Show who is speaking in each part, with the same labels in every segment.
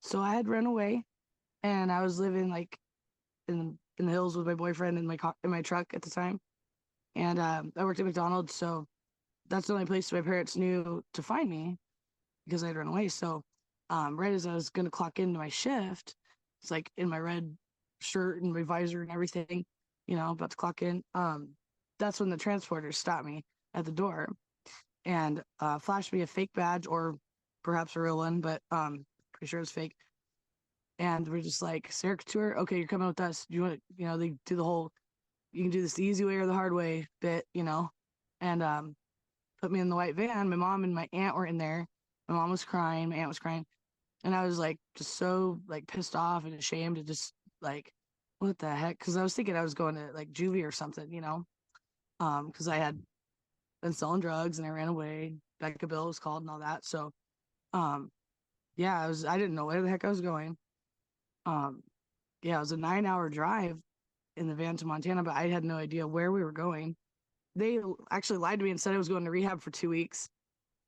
Speaker 1: So I had run away, and I was living like in the hills with my boyfriend in in my truck at the time, and I worked at McDonald's, so that's the only place my parents knew to find me because I'd run away. So, right as I was gonna clock into my shift, it's like in my red shirt and my visor and everything, about to clock in. That's when the transporters stopped me at the door and flashed me a fake badge or perhaps a real one, but pretty sure it's fake. And we're just like, Sarah Couture, okay, you're coming with us. Do you want to, they do the whole, you can do this the easy way or the hard way bit, and put me in the white van. My mom and my aunt were in there. My mom was crying, my aunt was crying, and I was like just so like pissed off and ashamed and just like, what the heck? Because I was thinking I was going to like juvie or something, because I had been selling drugs and I ran away. Becca Bill was called and all that. So, um, yeah, I didn't know where the heck I was going. Um, yeah, it was a 9 hour drive in the van to Montana, but I had no idea where we were going. They actually lied to me and said I was going to rehab for 2 weeks.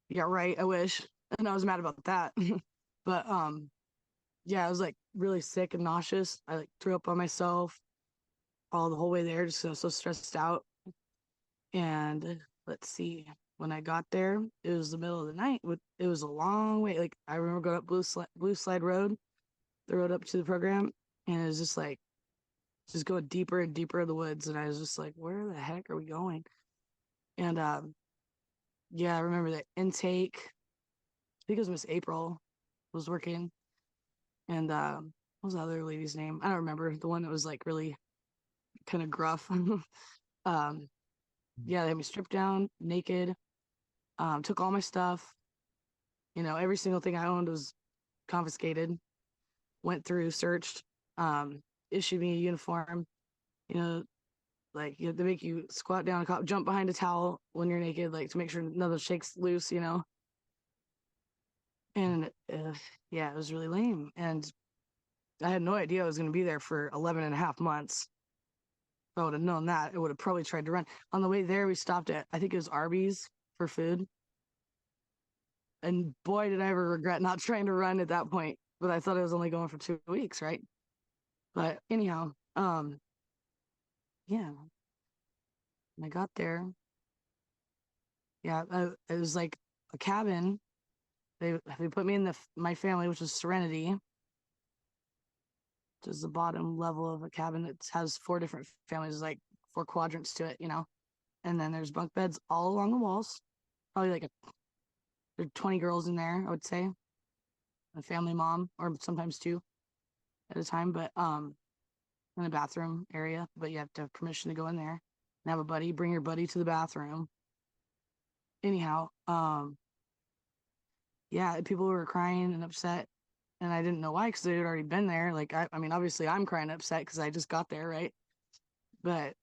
Speaker 1: Yeah, right. I wish. And I was mad about that. But yeah, I was like really sick and nauseous. I like threw up on myself all the whole way there, just 'cause I was so stressed out. And let's see, when I got there, it was the middle of the night. It was a long way. Like I remember going up Blue Slide Road, the road up to the program, and it was just like just going deeper and deeper in the woods. And I was just like, where the heck are we going? And yeah, I remember the intake. I think it was Miss April was working, and what was the other lady's name? I don't remember. The one that was like really kind of gruff. Yeah, they had me stripped down, naked. Took all my stuff. Every single thing I owned was confiscated. Went through, searched, issued me a uniform. You know, like they make you squat down, jump behind a towel when you're naked, like to make sure none of the shakes loose. And yeah, it was really lame. And I had no idea I was going to be there for 11 and a half months. If I would have known that, I would have probably tried to run. On the way there, we stopped at, I think it was Arby's for food. And boy, did I ever regret not trying to run at that point. But I thought I was only going for 2 weeks, right? But anyhow, yeah, when I got there, yeah, it was like a cabin. They put me in my family, which is Serenity, which is the bottom level of a cabin that has four different families, like four quadrants to it. And then there's bunk beds all along the walls. Probably like there are 20 girls in there, I would say. A family mom, or sometimes two at a time, but in a bathroom area. But you have to have permission to go in there and have a buddy. Bring your buddy to the bathroom. Anyhow, yeah, people were crying and upset, and I didn't know why because they had already been there. Like I mean, obviously I'm crying upset because I just got there, right? But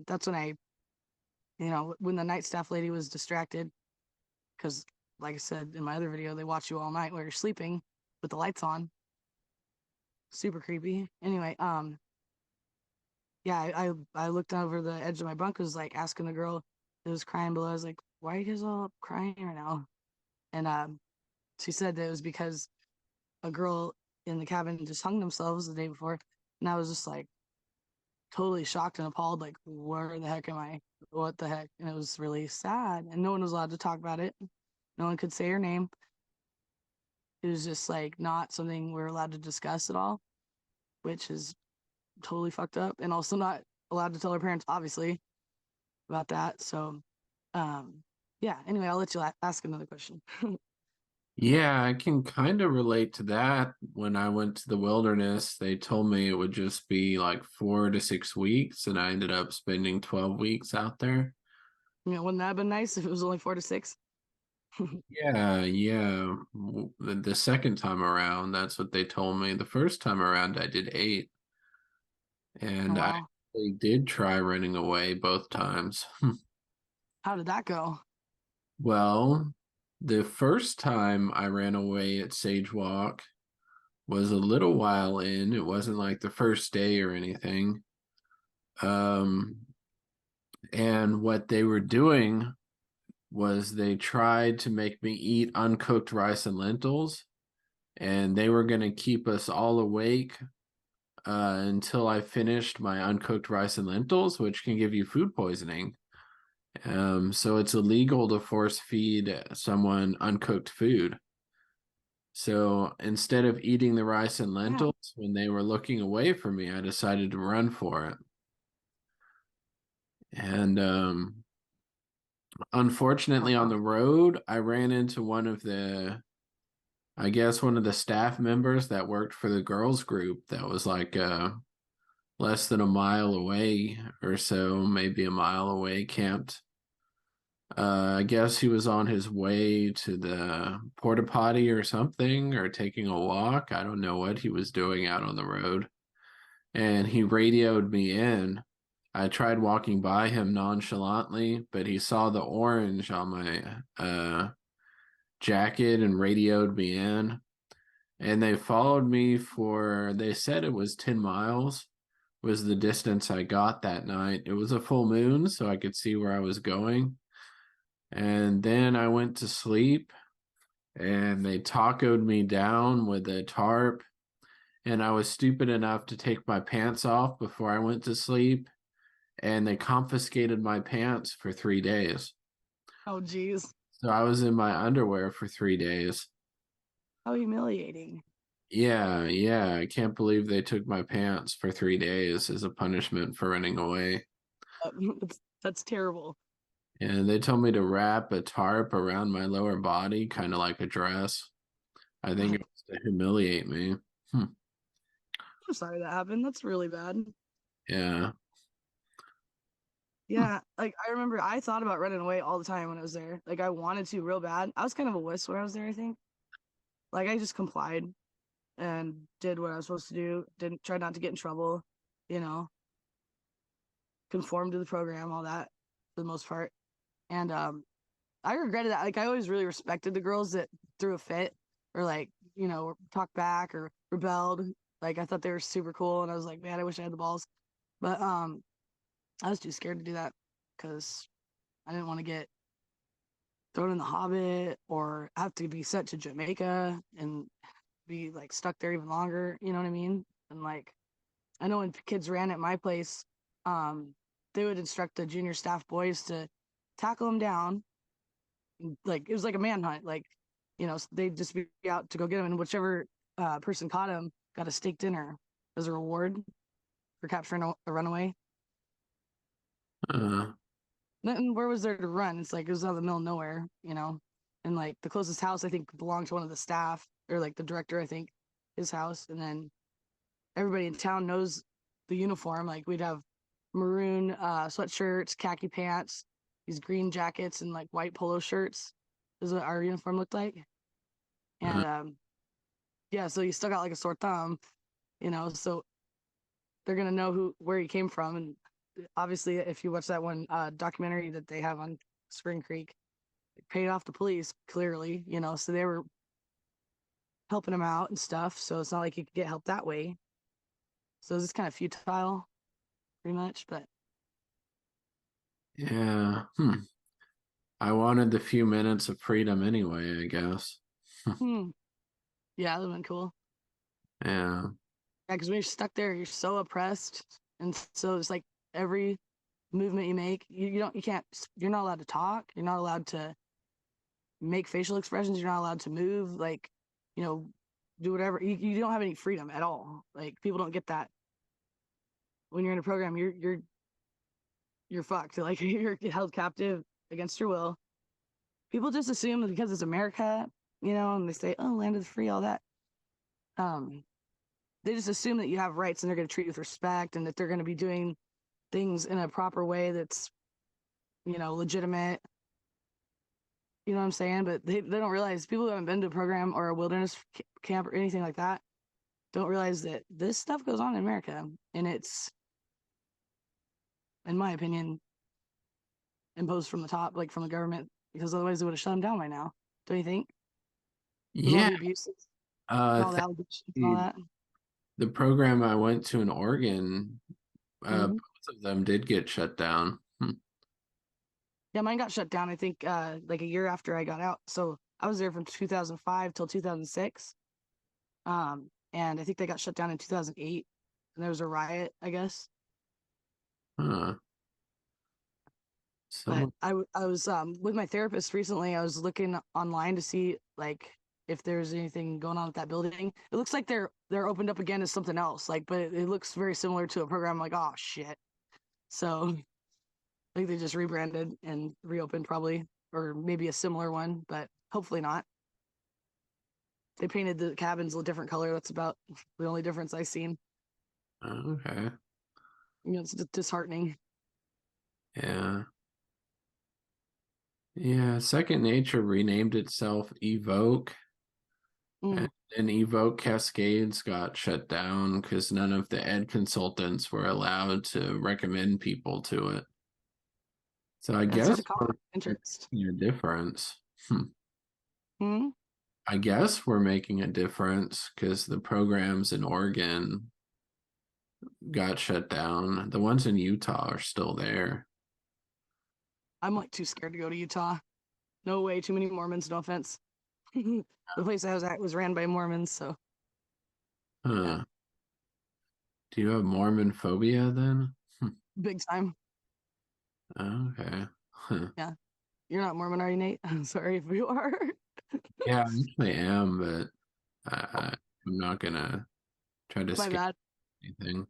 Speaker 1: that's when when the night staff lady was distracted because, like I said in my other video, they watch you all night while you're sleeping with the lights on. Super creepy. Anyway, yeah, I looked over the edge of my bunk, was like asking the girl that was crying below. I was like, "Why are you guys all crying right now?" And she said that it was because a girl in the cabin just hung themselves the day before, and I was just like totally shocked and appalled, like, "Where the heck am I? What the heck?" And it was really sad, and no one was allowed to talk about it. No one could say her name. It was just like not something we are allowed to discuss at all, which is totally fucked up, and also not allowed to tell her parents, obviously, about that. So, yeah. Anyway, I'll let you ask another question.
Speaker 2: Yeah, I can kind of relate to that. When I went to the wilderness, they told me it would just be like 4 to 6 weeks, and I ended up spending 12 weeks out there.
Speaker 1: Wouldn't that have been nice if it was only 4 to 6?
Speaker 2: Yeah, yeah. The second time around, that's what they told me. The first time around, I did 8,
Speaker 1: Oh
Speaker 2: and I
Speaker 1: wow,
Speaker 2: actually did try running away both times.
Speaker 1: how did that go?
Speaker 2: Well, the first time I ran away at Sage Walk was a little while in. It wasn't like the first day or anything. Um, and what they were doing was they tried to make me eat uncooked rice and lentils. and they were going to keep us all awake until I finished my uncooked rice and lentils, which can give you food poisoning. So it's illegal to force feed someone uncooked food. So instead of eating the rice and
Speaker 1: Yeah.
Speaker 2: lentils when they were looking away from me, I decided to run for it. And unfortunately, on the road, I ran into I guess, one of the staff members that worked for the girls group that was like less than a mile away or so, maybe a mile away, camped. I guess he was on his way to the porta potty or something, or taking a walk. I don't know what he was doing out on the road. And he radioed me in. I tried walking by him nonchalantly, but he saw the orange on my jacket and radioed me in. And they followed me for, they said it was 10 miles was the distance I got that night. It was a full moon, so I could see where I was going. And then I went to sleep and they tacoed me down with a tarp. And I was stupid enough to take my pants off before I went to sleep. And they confiscated my pants for 3 days.
Speaker 1: Oh, geez.
Speaker 2: So I was in my underwear for 3 days.
Speaker 1: How humiliating.
Speaker 2: Yeah, yeah. I can't believe they took my pants for 3 days as a punishment for running away.
Speaker 1: That's terrible.
Speaker 2: And they told me to wrap a tarp around my lower body, kind of like a dress. I think it was to humiliate me. Hmm.
Speaker 1: I'm sorry that happened. That's really bad.
Speaker 2: Yeah. Hmm.
Speaker 1: Yeah, like I remember I thought about running away all the time when I was there. Like I wanted to real bad. I was kind of a wuss when I was there, I think. Like I just complied and did what I was supposed to do. Didn't try not to get in trouble, you know, conform to the program, all that for the most part. And I regretted that. Like I always really respected the girls that threw a fit or like, talked back or rebelled. Like I thought they were super cool and I was like, man, I wish I had the balls. But I was too scared to do that because I didn't want to get thrown in the Hobbit or have to be sent to Jamaica and be like stuck there even longer. You know what I mean? And like, I know when kids ran at my place, um, they would instruct the junior staff boys to tackle them down. Like it was like a manhunt. Like, they'd just be out to go get them, and whichever person caught him got a steak dinner as a reward for capturing a runaway.
Speaker 2: Uh,
Speaker 1: And where was there to run? It's like it was out of the middle of nowhere, and like the closest house I think belonged to one of the staff or like the director, I think, his house. And then everybody in town knows the uniform. Like we'd have maroon sweatshirts, khaki pants, these green jackets, and like white polo shirts. Is what our uniform looked like.
Speaker 2: uh,
Speaker 1: And yeah, so you still got like a sore thumb, so they're gonna know where he came from. And obviously, if you watch that one documentary that they have on Spring Creek, it paid off the police clearly, so they were helping him out and stuff. So it's not like you could get help that way. So it's kind of futile, pretty much. But
Speaker 2: yeah. Hmm. I wanted the few minutes of freedom anyway, I guess.
Speaker 1: hmm, yeah, that would have been cool.
Speaker 2: Yeah.
Speaker 1: Yeah, because when you're stuck there, you're so oppressed, and so it's like every movement you make, you can't, you're not allowed to talk, you're not allowed to make facial expressions, you're not allowed to move, like, you know, do whatever. You don't have any freedom at all. Like people don't get that when you're in a program. You're fucked. Like you're held captive against your will. People just assume that because it's America, and they say, "Oh, land of the free," all that. Um, they just assume that you have rights and they're going to treat you with respect and that they're going to be doing things in a proper way that's legitimate. You know what I'm saying? But they don't realize people who haven't been to a program or a wilderness camp or anything like that don't realize that this stuff goes on in America, and it's, in my opinion, imposed from the top, like from the government, because otherwise they would have shut them down by now. Don't you think? With all
Speaker 2: Yeah.
Speaker 1: the abuses and
Speaker 2: I
Speaker 1: all the
Speaker 2: think
Speaker 1: allegations and all that.
Speaker 2: the program I went to in Oregon,
Speaker 1: Mm-hmm.
Speaker 2: both of them did get shut down. Hmm.
Speaker 1: Yeah, mine got shut down. I think like a year after I got out. So I was there from 2005 till 2006. And I think they got shut down in 2008, and there was a riot, I guess.
Speaker 2: Huh.
Speaker 1: But
Speaker 2: Some
Speaker 1: I was with my therapist recently. I was looking online to see like if there's anything going on with that building. It looks like they're opened up again as something else. Like, but it looks very similar to a program. I'm like, oh shit. So I think they just rebranded and reopened probably, or maybe a similar one, but hopefully not. They painted the cabins a different color. That's about the only difference I've seen.
Speaker 2: okay.
Speaker 1: It's disheartening.
Speaker 2: Yeah. Yeah. Second Nature renamed itself Evoke. And
Speaker 1: Mm,
Speaker 2: then Evoke Cascades got shut down because none of the ed consultants were allowed to recommend people to it. So I
Speaker 1: that's such
Speaker 2: guess
Speaker 1: a conflict
Speaker 2: we're
Speaker 1: of interest.
Speaker 2: making a difference.
Speaker 1: Hmm.
Speaker 2: I guess we're making a difference because the programs in Oregon got shut down. The ones in Utah are still there.
Speaker 1: I'm like too scared to go to Utah. No way, too many Mormons, no offense. The place I was at was ran by Mormons, so yeah,
Speaker 2: Huh. Do you have Mormon phobia then?
Speaker 1: big time.
Speaker 2: Okay. Huh.
Speaker 1: Yeah. You're not Mormon, are you, Nate? I'm sorry if you are.
Speaker 2: Yeah, I actually am, but I'm not gonna try to
Speaker 1: My
Speaker 2: scare
Speaker 1: bad.
Speaker 2: anything.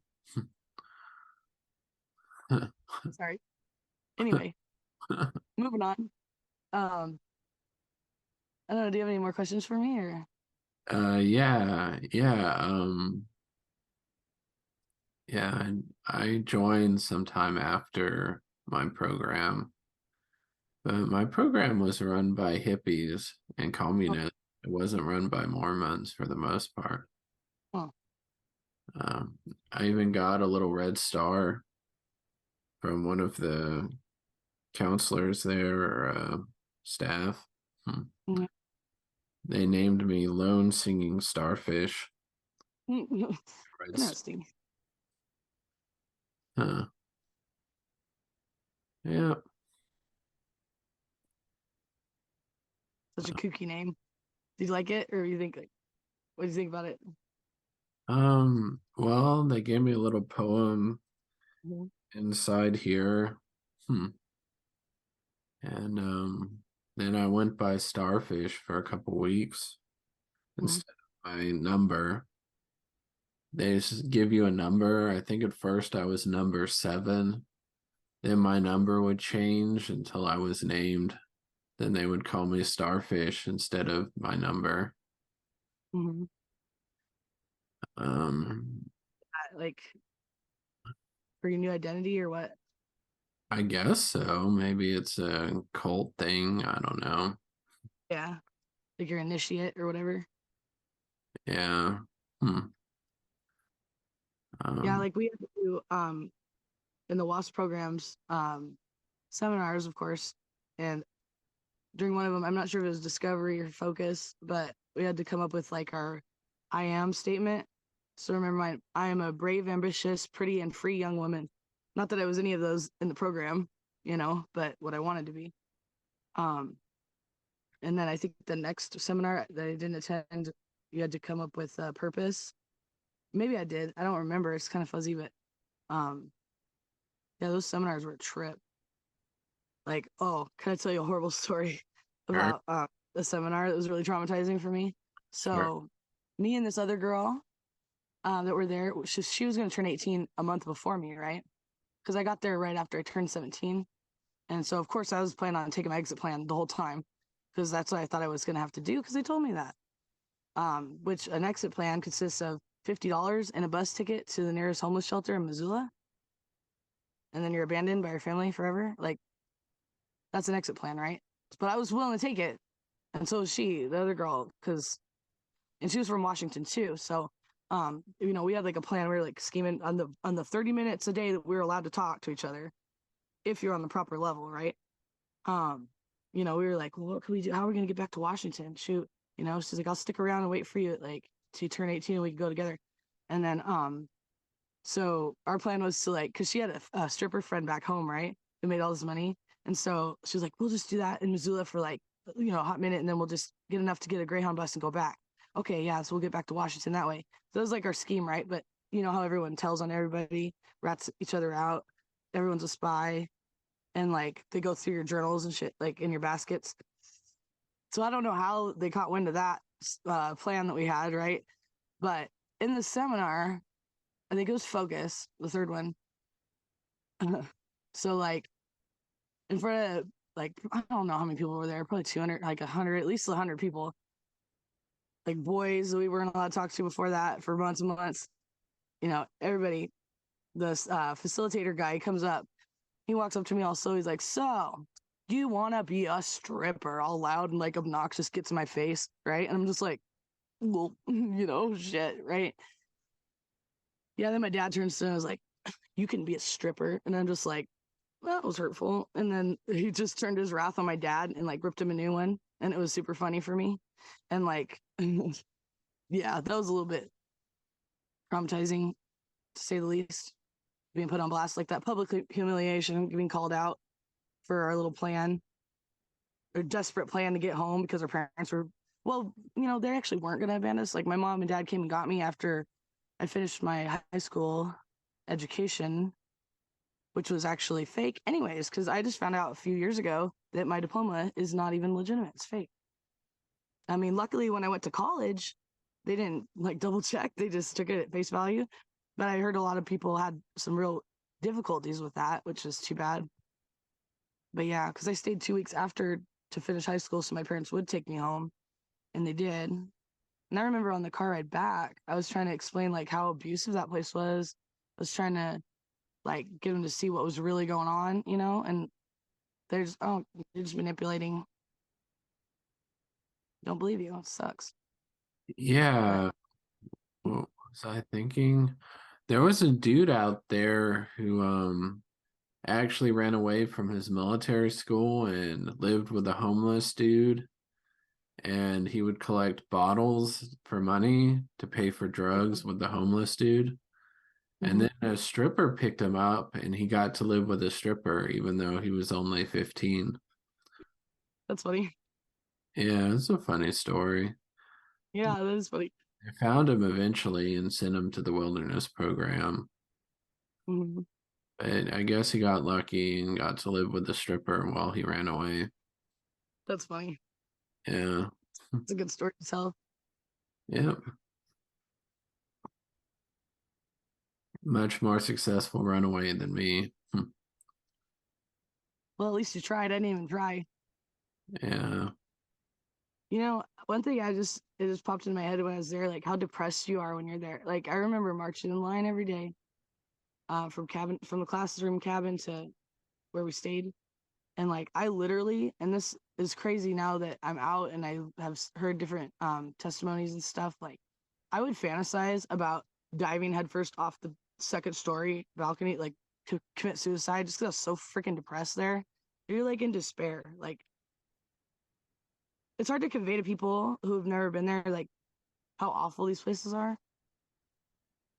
Speaker 1: Sorry. Anyway, moving on. Um, I don't know, do you have any more questions for me or
Speaker 2: Yeah. Yeah, I joined sometime after my program, but my program was run by hippies and
Speaker 1: oh,
Speaker 2: communists. It wasn't run by Mormons for the most part.
Speaker 1: oh,
Speaker 2: Um, I even got a little red star from one of the counselors there or staff. Hmm.
Speaker 1: mm,
Speaker 2: They named me Lone Singing Starfish. Red Star.
Speaker 1: interesting.
Speaker 2: Huh. Yeah.
Speaker 1: Such a kooky name. Do you like it or you think like what do you think about it?
Speaker 2: Well, they gave me a little poem
Speaker 1: Mhm.
Speaker 2: inside here. Hmm. And then I went by Starfish for a couple weeks
Speaker 1: Mhm.
Speaker 2: instead of my number. They just give you a number. I think at first I was number 7. Then my number would change until I was named. Then they would call me Starfish instead of my number.
Speaker 1: Mhm.
Speaker 2: Um,
Speaker 1: Like for your new identity or what?
Speaker 2: I guess so. Maybe it's a cult thing. I don't know.
Speaker 1: Yeah. Like your initiate or whatever.
Speaker 2: Yeah. Hmm.
Speaker 1: Yeah,
Speaker 2: Um,
Speaker 1: like we have to do in the WASP programs, seminars, of course. And during one of them, I'm not sure if it was discovery or focus, but we had to come up with like our I am statement. So remember I am a brave, ambitious, pretty, and free young woman. Not that I was any of those in the program, but what I wanted to be. Um, and then I think the next seminar that I didn't attend, you had to come up with a purpose. Maybe I did. I don't remember. It's kind of fuzzy, but um, yeah, those seminars were a trip. Like, oh, can I tell you a horrible story
Speaker 2: sure,
Speaker 1: about a seminar that was really traumatizing for me?
Speaker 2: sure.
Speaker 1: So, me and this other girl that were there, she was going to turn 18 a month before me, right? Because I got there right after I turned 17. And so, of course, I was planning on taking my exit plan the whole time because that's what I thought I was going to have to do because they told me that. Which an exit plan consists of $50 and a bus ticket to the nearest homeless shelter in Missoula. And then you're abandoned by your family forever. Like, that's an exit plan, right? But I was willing to take it. And so was she, the other girl, and she was from Washington too. So, we had like a plan. We were like scheming on the 30 minutes a day that we were allowed to talk to each other if you're on the proper level, right? Um, we were like, well, what can we do? How are we gonna get back to Washington? Shoot, she's like, I'll stick around and wait for you like to turn 18 and we can go together. And then so our plan was to like, cause she had a stripper friend back home, right? Who made all this money. And so she was like, we'll just do that in Missoula for like, a hot minute and then we'll just get enough to get a Greyhound bus and go back. okay, yeah, so we'll get back to Washington that way. So that was like our scheme, right? But you know how everyone tells on everybody, rats each other out, everyone's a spy, and like they go through your journals and shit, like in your baskets. So I don't know how they caught wind of that plan that we had, right? But in the seminar, I think it was Focus, the third one. So like in front of like I don't know how many people were there, probably 200, like 100, at least 100 people, like boys that we weren't allowed to talk to before that for months and months. You know, everybody. This facilitator guy comes up. He walks up to me all slow. He's like, "So, do you want to be a stripper?" All loud and like obnoxious, gets in my face, right? And I'm just like, well, shit, right? Yeah. Then my dad turns to me and was like, "You can be a stripper," and I'm just like, that was hurtful. And then he just turned his wrath on my dad and like ripped him a new one, and it was super funny for me. And like, yeah, that was a little bit traumatizing to say the least. Being put on blast like that, public humiliation, being called out for our little plan, or desperate plan to get home because our parents were, well, they actually weren't going to abandon us. Like my mom and dad came and got me after I finished my high school education, which was actually fake, anyways, because I just found out a few years ago that my diploma is not even legitimate. It's fake. I mean, luckily, when I went to college, they didn't like double check, they just took it at face value. But I heard a lot of people had some real difficulties with that, which is too bad. But yeah, because I stayed 2 weeks after to finish high school, so my parents would take me home, and they did. And I remember on the car ride back, I was trying to explain like how abusive that place was. I was trying to like get them to see what was really going on, and they're just manipulating. Don't believe you. It sucks. But
Speaker 2: Yeah. What was I thinking? There was a dude out there who actually ran away from his military school and lived with a homeless dude, and he would collect bottles for money to pay for drugs with the homeless dude. And
Speaker 1: mm-hmm.
Speaker 2: then a stripper picked him up and he got to live with a stripper even though he was only 15.
Speaker 1: That's funny.
Speaker 2: Yeah, it's a funny story.
Speaker 1: Yeah, that is funny.
Speaker 2: They found him eventually and sent him to the wilderness program.
Speaker 1: Mm-hmm.
Speaker 2: But I guess he got lucky and got to live with the stripper while he ran away.
Speaker 1: That's funny.
Speaker 2: Yeah.
Speaker 1: It's a good story to tell.
Speaker 2: Yep. Much more successful runaway than me.
Speaker 1: Well, at least you tried. I didn't even try.
Speaker 2: Yeah.
Speaker 1: One thing it just popped in my head when I was there, like how depressed you are when you're there. Like I remember marching in line every day, from the classroom cabin to where we stayed. And like I literally, and this is crazy now that I'm out and I have heard different testimonies and stuff, like I would fantasize about diving headfirst off the second story balcony, like to commit suicide just because I was so freaking depressed there. You're like in despair. Like it's hard to convey to people who have never been there, like how awful these places are.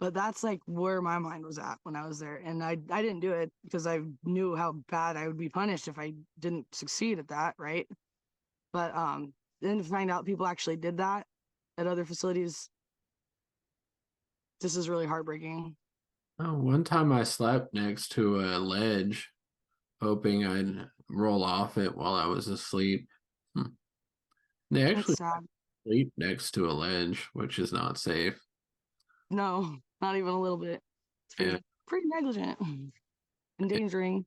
Speaker 1: But that's like where my mind was at when I was there. And I didn't do it because I knew how bad I would be punished if I didn't succeed at that, right? But then to find out people actually did that at other facilities, this is really heartbreaking.
Speaker 2: Oh, one time I slept next to a ledge, hoping I'd roll off it while I was asleep. Hmm. They
Speaker 1: That's
Speaker 2: actually
Speaker 1: sad.
Speaker 2: sleep next to a ledge, which is not safe.
Speaker 1: No, not even a little bit. It's
Speaker 2: Yeah.
Speaker 1: pretty negligent, endangering.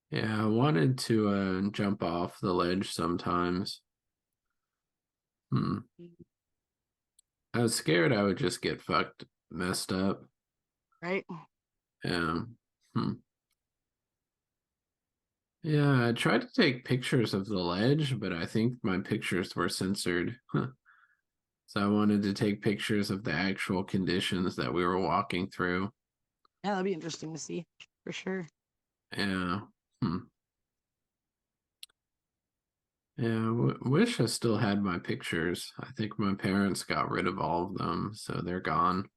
Speaker 2: Yeah, I wanted to jump off the ledge sometimes. Hmm. I was scared I would just get fucked, messed up.
Speaker 1: Right?
Speaker 2: Yeah. Hmm. Yeah, I tried to take pictures of the ledge, but I think my pictures were censored. So I wanted to take pictures of the actual conditions that we were walking through.
Speaker 1: Yeah, that'd be interesting to see for sure.
Speaker 2: Yeah. Hmm. Yeah, wish I still had my pictures. I think my parents got rid of all of them, so they're gone.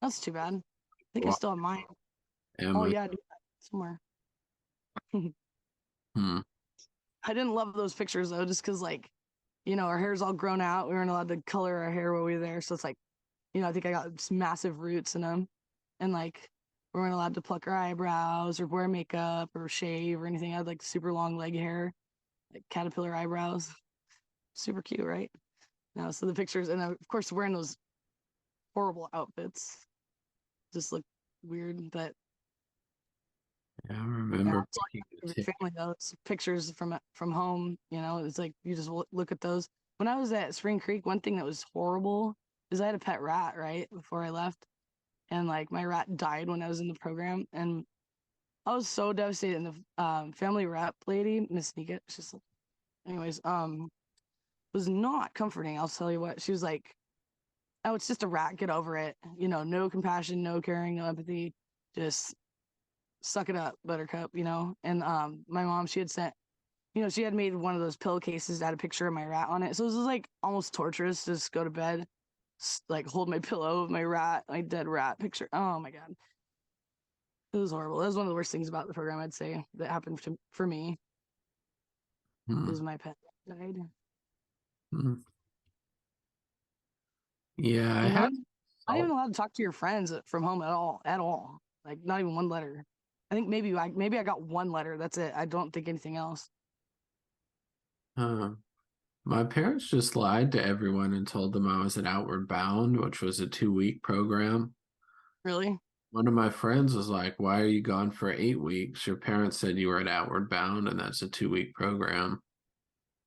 Speaker 1: That's too bad. I think I
Speaker 2: Well,
Speaker 1: still have mine. Oh
Speaker 2: Emma.
Speaker 1: yeah, I do have somewhere.
Speaker 2: Hmm.
Speaker 1: I didn't love those pictures though, just because like our hair's all grown out. We weren't allowed to color our hair while we were there. So it's like, I think I got just massive roots in them. And like, we weren't allowed to pluck our eyebrows or wear makeup or shave or anything. I had like super long leg hair, like caterpillar eyebrows. Super cute, right? No, so the pictures, and of course, wearing those horrible outfits just look weird. But
Speaker 2: Yeah, I
Speaker 1: yeah,
Speaker 2: remember
Speaker 1: it's all
Speaker 2: picking
Speaker 1: you
Speaker 2: a
Speaker 1: have of your family though. It's pictures from home. It's like you just look at those. When I was at Spring Creek, one thing that was horrible is I had a pet rat right before I left, and like my rat died when I was in the program, and I was so devastated. And the family rep lady, Miss Nika, she's like, anyways, was not comforting. I'll tell you what. She was like, "Oh, it's just a rat. Get over it. No compassion, no caring, no empathy. Just suck it up, Buttercup." And my mom, she had sent, she had made one of those pillowcases that had a picture of my rat on it. So it was like almost torturous to just go to bed, like hold my pillow of my rat, my dead rat picture. Oh my god, it was horrible. That was one of the worst things about the program, I'd say, that happened for me.
Speaker 2: Hmm.
Speaker 1: Was my pet died.
Speaker 2: Hmm. Yeah, I
Speaker 1: You're
Speaker 2: have
Speaker 1: not even
Speaker 2: felt,
Speaker 1: allowed to talk to your friends from home at all. Like not even one letter. I think maybe I got one letter. That's it. I don't think anything else.
Speaker 2: uh, my parents just lied to everyone and told them I was at Outward Bound, which was a 2-week program.
Speaker 1: Really?
Speaker 2: One of my friends was like, "Why are you gone for 8 weeks? Your parents said you were at Outward Bound, and that's a 2-week program."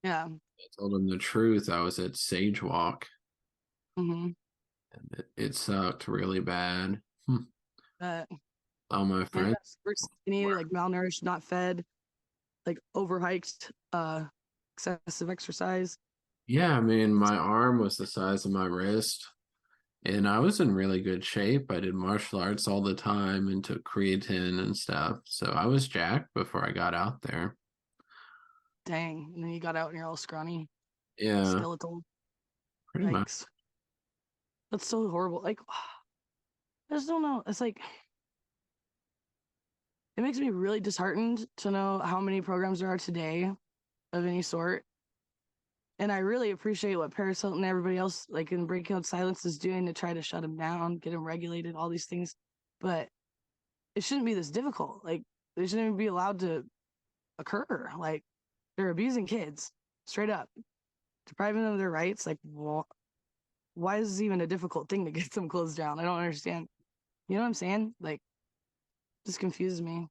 Speaker 1: Yeah.
Speaker 2: I told him the truth. I was at Sage Walk,
Speaker 1: Mm-hmm.
Speaker 2: and it sucked really bad.
Speaker 1: But
Speaker 2: All my
Speaker 1: yeah,
Speaker 2: friends
Speaker 1: super skinny,
Speaker 2: were.
Speaker 1: like malnourished, not fed, like overhiked, excessive exercise.
Speaker 2: Yeah, I mean, my arm was the size of my wrist, and I was in really good shape. I did martial arts all the time and took creatine and stuff. So I was jacked before I got out there.
Speaker 1: Dang. And then you got out and you're all scrawny,
Speaker 2: Yeah,
Speaker 1: skeletal.
Speaker 2: pretty much.
Speaker 1: Yikes. That's so horrible. Like, I just don't know. It's like, it makes me really disheartened to know how many programs there are today of any sort. And I really appreciate what Paris Hilton and everybody else, like in Breaking Silence, is doing to try to shut him down, get him regulated, all these things. But it shouldn't be this difficult. Like, they shouldn't even be allowed to occur. Like, they're abusing kids straight up, depriving them of their rights. Like, why is this even a difficult thing to get them closed down? I don't understand. You know what I'm saying? Like, this confuses me.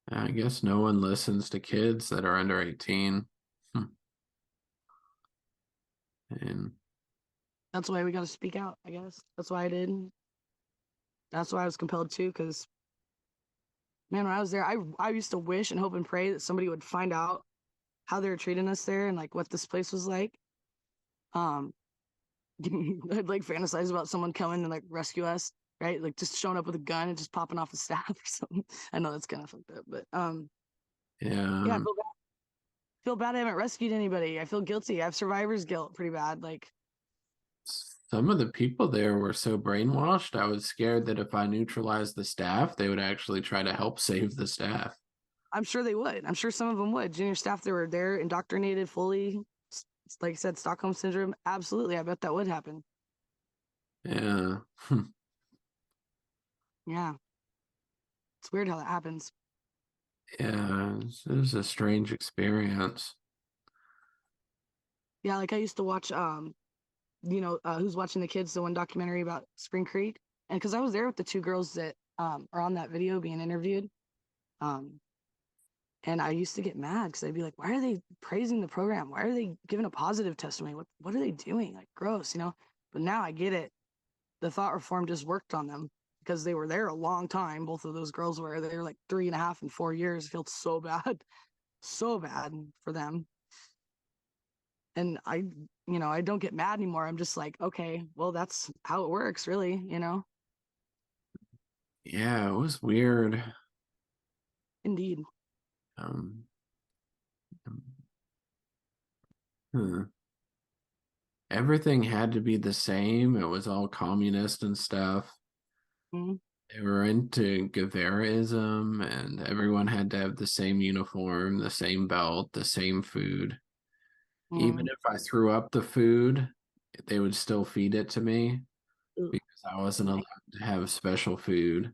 Speaker 2: I guess no one listens to kids that are under 18. Hmm. And
Speaker 1: That's why we got to speak out, I guess. That's why I did. That's why I was compelled to, because man, when I was there, I used to wish and hope and pray that somebody would find out how they were treating us there and like what this place was like. Um, I'd like fantasize about someone coming and like rescue us, right? Like just showing up with a gun and just popping off a staff or something. I know that's kind of fucked up, but
Speaker 2: yeah,
Speaker 1: yeah, I feel bad. I haven't rescued anybody. I feel guilty. I have survivor's guilt pretty bad. Like
Speaker 2: some of the people there were so brainwashed, I was scared that if I neutralized the staff, they would actually try to help save the staff.
Speaker 1: I'm sure they would. I'm sure some of them would. Junior staff that were there, indoctrinated fully. Like I said, Stockholm syndrome. Absolutely, I bet that would happen.
Speaker 2: Yeah.
Speaker 1: Yeah, it's weird how that happens.
Speaker 2: Yeah, it was a strange experience.
Speaker 1: Yeah, like I used to watch Who's Watching the Kids, the one documentary about Spring Creek. And because I was there with the two girls that are on that video being interviewed. Um, and I used to get mad because I'd be like, why are they praising the program? Why are they giving a positive testimony? What are they doing? Like gross. But now I get it. The thought reform just worked on them because they were there a long time. Both of those girls were there like 3.5 and 4 years. It felt so bad, so bad for them. And I don't get mad anymore. I'm just like, okay, well, that's how it works, really.
Speaker 2: Yeah, it was weird.
Speaker 1: Indeed.
Speaker 2: Um, hmm. Everything had to be the same. It was all communist and stuff.
Speaker 1: Mhm.
Speaker 2: They were into Guevaraism, and everyone had to have the same uniform, the same belt, the same food. Even
Speaker 1: Mm.
Speaker 2: if I threw up the food, they would still feed it to me
Speaker 1: Ooh,
Speaker 2: because I wasn't allowed
Speaker 1: nice.
Speaker 2: to have special food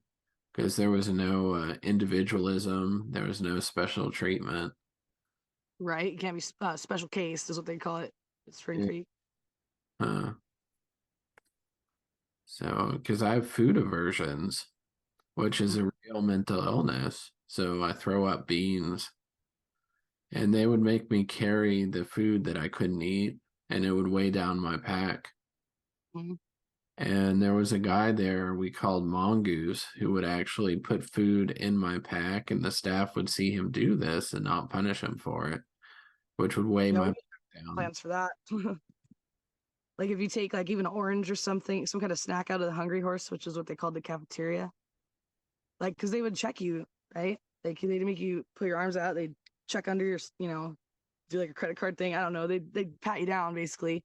Speaker 2: because there was no individualism, there was no special treatment.
Speaker 1: Right? It can't be special case, is what they call it at Spring
Speaker 2: Yeah.
Speaker 1: Creek.
Speaker 2: So, because I have food aversions, which is a real mental illness. So I throw up beans, and they would make me carry the food that I couldn't eat, and it would weigh down my pack.
Speaker 1: Mm-hmm.
Speaker 2: And there was a guy there we called Mongoose who would actually put food in my pack, and the staff would see him do this and not punish him for it, which would weigh
Speaker 1: Yeah, we
Speaker 2: my
Speaker 1: need
Speaker 2: pack down.
Speaker 1: plans for that. Like if you take like even orange or something, some kind of snack out of the Hungry Horse, which is what they called the cafeteria, like because they would check you, right? Like they'd make you put your arms out, they'd check under your, do like a credit card thing. I don't know. They'd pat you down basically.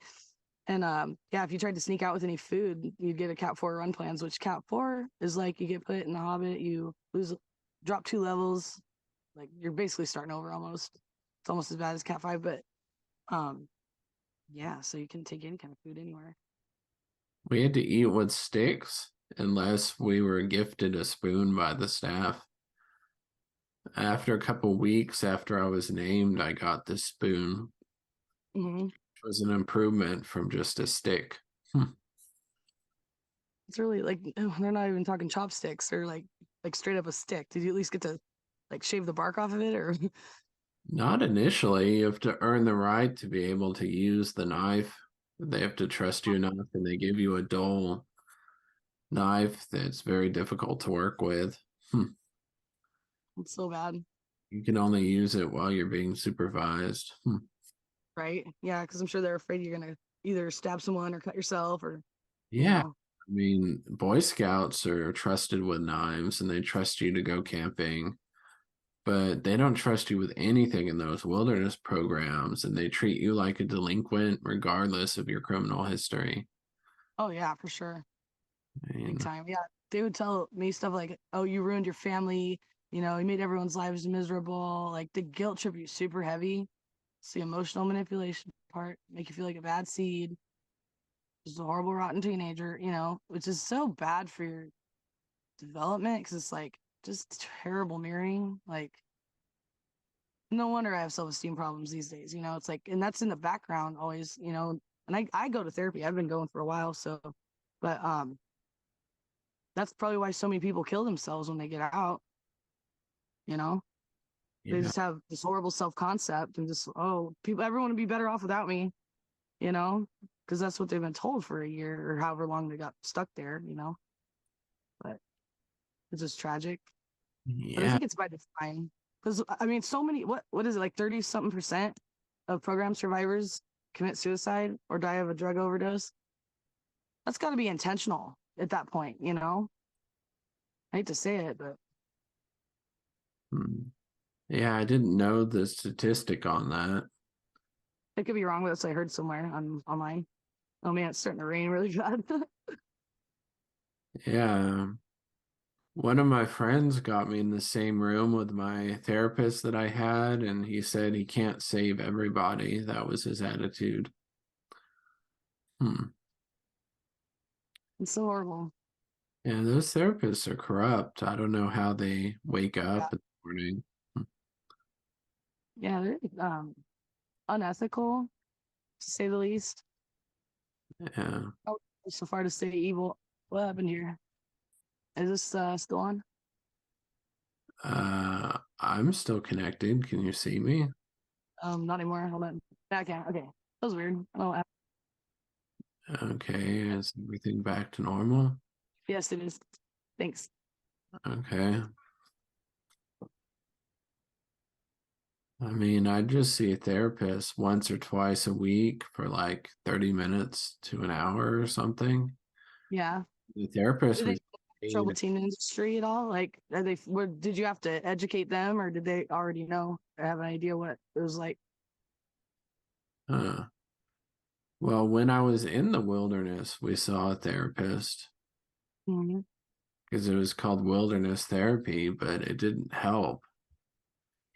Speaker 1: And yeah, if you tried to sneak out with any food, you'd get a Cat 4 run plans, which Cat 4 is like you get put in the Hobbit, you drop 2 levels, like you're basically starting over almost. It's almost as bad as Cat 5, but um, yeah, so you can take any kind of food anywhere.
Speaker 2: We had to eat with sticks unless we were gifted a spoon by the staff. After a couple weeks after I was named, I got this spoon,
Speaker 1: Mm-hmm.
Speaker 2: which was an improvement from just a stick. Hmm.
Speaker 1: It's really like they're not even talking chopsticks or like straight up a stick. Did you at least get to like shave the bark off of it or
Speaker 2: Not initially. You have to earn the right to be able to use the knife. They have to trust you enough, and they give you a dull knife that's very difficult to work with. Hmm.
Speaker 1: it's so bad,
Speaker 2: You can only use it while you're being supervised. Hmm.
Speaker 1: right? Yeah, because I'm sure they're afraid you're gonna either stab someone or cut yourself or you
Speaker 2: Yeah.
Speaker 1: know.
Speaker 2: I mean, Boy Scouts are trusted with knives and they trust you to go camping, but they don't trust you with anything in those wilderness programs, and they treat you like a delinquent regardless of your criminal history.
Speaker 1: Oh yeah, for sure.
Speaker 2: I
Speaker 1: Big
Speaker 2: mean,
Speaker 1: time. Yeah. They would tell me stuff like, "Oh, you ruined your family, you made everyone's lives miserable." Like the guilt trip you super heavy. It's the emotional manipulation part, make you feel like a bad seed, just a horrible rotten teenager, which is so bad for your development because it's like just terrible mirroring. Like no wonder I have self-esteem problems these days. It's like, and that's in the background always, and I go to therapy. I've been going for a while. So, but that's probably why so many people kill themselves when they get out, you know, they
Speaker 2: yeah,
Speaker 1: just have this horrible self-concept and just, oh, everyone would be better off without me, you know, because that's what they've been told for a year or however long they got stuck there, but it's just tragic. But I
Speaker 2: yeah.
Speaker 1: think it's by design because I mean, so many, what is it, like 30 something percent of program survivors commit suicide or die of a drug overdose? That's got to be intentional at that point. I hate to say it, but
Speaker 2: Hmm. Yeah, I didn't know the statistic on that.
Speaker 1: I could be wrong with this. I heard somewhere online. Oh man, it's starting to rain really bad.
Speaker 2: Yeah. One of my friends got me in the same room with my therapist that I had, and he said he can't save everybody. That was his attitude. Hmm.
Speaker 1: It's so horrible.
Speaker 2: Yeah, those therapists are corrupt. I don't know how they wake
Speaker 1: Yeah,
Speaker 2: up in the morning. Hmm.
Speaker 1: yeah, they're unethical to say the least.
Speaker 2: Yeah.
Speaker 1: Oh, so far to say evil. What happened here? Is this still on?
Speaker 2: I'm still connected. Can you see me?
Speaker 1: Not anymore. Hold on. Yeah, okay, okay. That was weird. I don't know what happened.
Speaker 2: Okay, is everything back to normal?
Speaker 1: Yes, it is. Thanks.
Speaker 2: Okay. I mean, I just see a therapist once or twice a week for like 30 minutes to an hour or something.
Speaker 1: Yeah.
Speaker 2: The therapist
Speaker 1: Did they
Speaker 2: was
Speaker 1: trouble
Speaker 2: paid.
Speaker 1: teen industry at all? Like, did you have to educate them or did they already know or have an idea what it was like?
Speaker 2: uh, well, when I was in the wilderness, we saw a therapist
Speaker 1: Mhm.
Speaker 2: because it was called wilderness therapy, but it didn't help.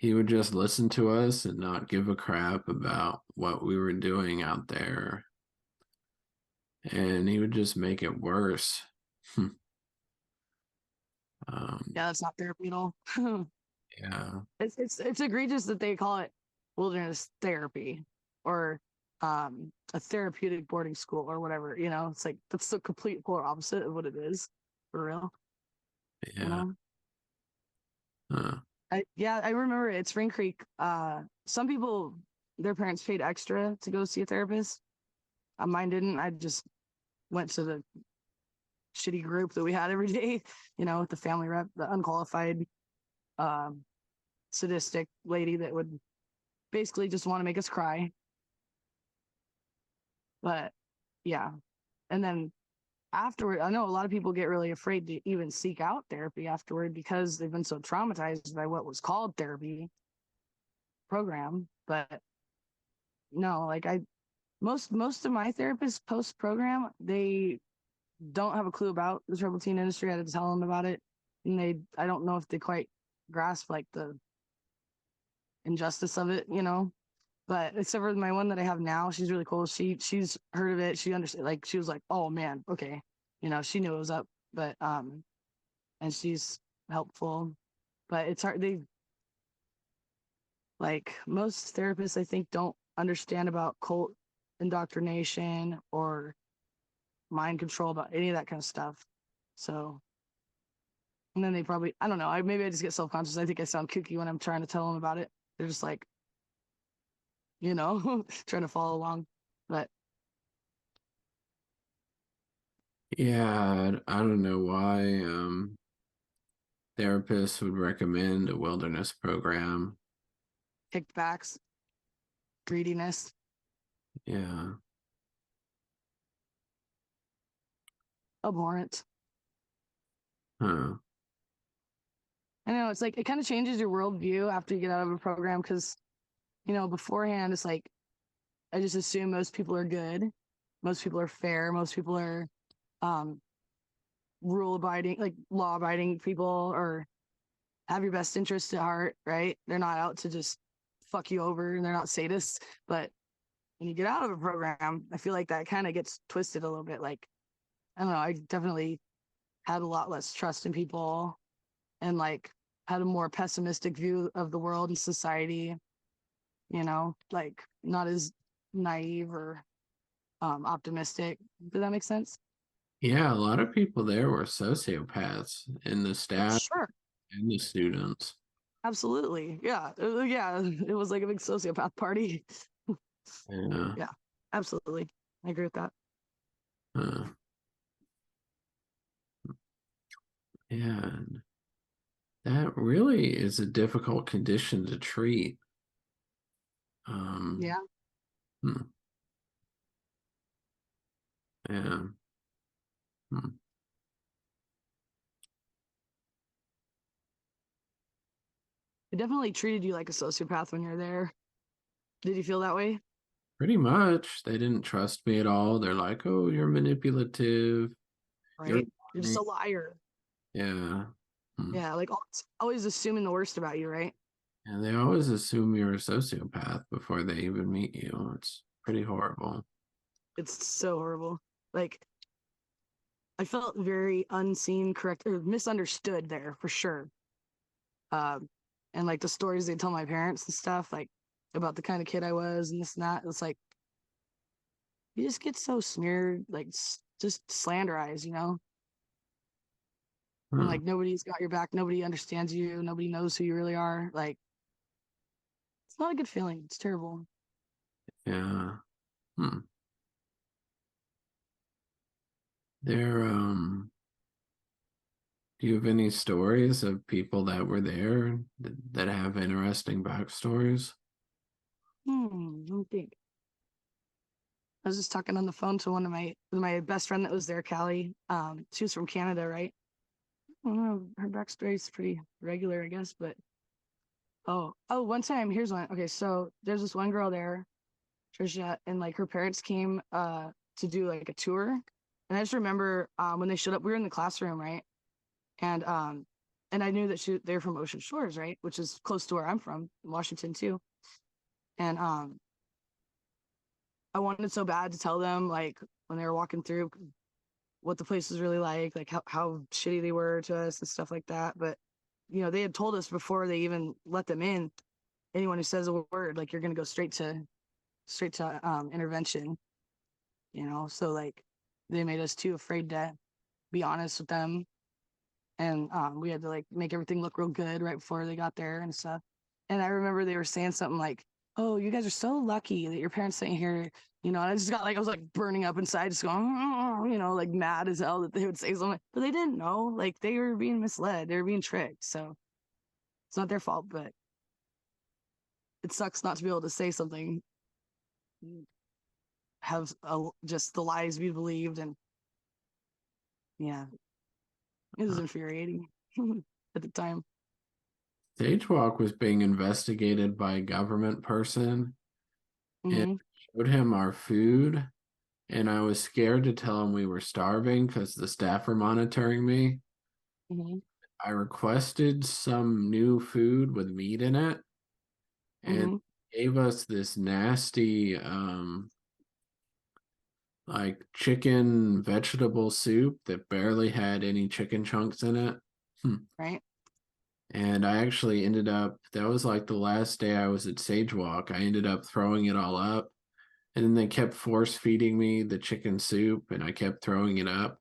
Speaker 2: he would just listen to us and not give a crap about what we were doing out there. And he would just make it worse.
Speaker 1: Yeah, that's not therapy at all.
Speaker 2: Yeah.
Speaker 1: It's egregious that they call it wilderness therapy or a therapeutic boarding school or whatever. It's like that's the complete polar opposite of what it is for real. You
Speaker 2: Yeah.
Speaker 1: know,
Speaker 2: Huh.
Speaker 1: I remember at Spring Creek. Some people their parents paid extra to go see a therapist. Mine didn't. I just went to the shitty group that we had every day. With the family rep, the unqualified, um, sadistic lady that would basically just want to make us cry. But yeah. And then afterward, I know a lot of people get really afraid to even seek out therapy afterward because they've been so traumatized by what was called therapy program. But no, like most of my therapists post program, they don't have a clue about the troubled teen industry. I had to tell them about it. And I don't know if they quite grasp like the injustice of it. But except for my one that I have now, she's really cool. She's heard of it. She understood. Like she was like, "Oh man, okay," she knew it was up. But and she's helpful. But it's hard. They like most therapists, I think, don't understand about cult indoctrination or mind control about any of that kind of stuff. So, and then they probably, I don't know. Maybe I just get self conscious. I think I sound kooky when I'm trying to tell them about it. They're just like, trying to follow along. But
Speaker 2: Yeah, I don't know why therapists would recommend a wilderness program.
Speaker 1: kickbacks, greediness,
Speaker 2: Yeah.
Speaker 1: abhorrent.
Speaker 2: Huh.
Speaker 1: I know it's like it kind of changes your worldview after you get out of a program because beforehand it's like I just assume most people are good, most people are fair, most people are um, rule abiding, like law abiding people, or have your best interest at heart, right? They're not out to just fuck you over, and they're not sadists. But when you get out of a program, I feel like that kind of gets twisted a little bit. Like I don't know, I definitely had a lot less trust in people and like had a more pessimistic view of the world and society, like not as naive or optimistic. Does that make sense?
Speaker 2: Yeah, a lot of people there were sociopaths in the
Speaker 1: Oh,
Speaker 2: staff
Speaker 1: sure.
Speaker 2: and the students.
Speaker 1: Absolutely. Yeah. Yeah. It was like a big sociopath party.
Speaker 2: Yeah.
Speaker 1: Yeah. Absolutely. I agree with that.
Speaker 2: Huh. Yeah. And that really is a difficult condition to treat. Um,
Speaker 1: Yeah.
Speaker 2: hmm, yeah. Hmm.
Speaker 1: It definitely treated you like a sociopath when you're there. Did you feel that way?
Speaker 2: Pretty much. They didn't trust me at all. They're like, "Oh, you're manipulative. You're
Speaker 1: Right. You're just
Speaker 2: lying."
Speaker 1: a liar.
Speaker 2: Yeah. Hmm.
Speaker 1: Yeah. Like always assuming the worst about you, right?
Speaker 2: And they always assume you're a sociopath before they even meet you. It's pretty horrible.
Speaker 1: It's so horrible. Like I felt very unseen, correct, or misunderstood there for sure. Um, and like the stories they tell my parents and stuff, like about the kind of kid I was and this and that. It's like you just get so smeared, like just slanderized. And
Speaker 2: Huh.
Speaker 1: like nobody's got your back, nobody understands you, nobody knows who you really are. Like it's not a good feeling. It's terrible.
Speaker 2: Yeah. Hmm. There, do you have any stories of people that were there that have interesting backstories?
Speaker 1: Let me think. I was just talking on the phone to one of my best friend that was there, Callie. She was from Canada, right? I don't know. Her backstory is pretty regular, I guess. But one time, here's one. Okay, so there's this one girl there, Trisha, and like her parents came to do like a tour, and I just remember when they showed up, we were in the classroom, right? And and I knew that they're from Ocean Shores, right, which is close to where I'm from, Washington too. And I wanted so bad to tell them, like, when they were walking through, what the place was really like how shitty they were to us and stuff like that. But they had told us before they even let them in, anyone who says a word, like, you're gonna go straight to intervention. So like they made us too afraid to be honest with them, and we had to like make everything look real good right before they got there and stuff. And I remember they were saying something like, "Oh, you guys are so lucky that your parents sent you here." And I just got like, I was like burning up inside, just going, like mad as hell that they would say something, but they didn't know. Like, they were being misled, they were being tricked. So it's not their fault, but it sucks not to be able to say something, have just the lies we believed, and yeah, it was
Speaker 2: Uh,
Speaker 1: infuriating at the time.
Speaker 2: Stage Walk was being investigated by a government person and
Speaker 1: Hmm.
Speaker 2: showed him our food. And I was scared to tell him we were starving because the staff were monitoring me.
Speaker 1: Hmm.
Speaker 2: I requested some new food with meat in it and
Speaker 1: Hmm.
Speaker 2: gave us this nasty like chicken vegetable soup that barely had any chicken chunks in it. Hmm.
Speaker 1: Right.
Speaker 2: And I actually ended up, that was like the last day I was at Sage Walk. I ended up throwing it all up. And then they kept force feeding me the chicken soup and I kept throwing it up.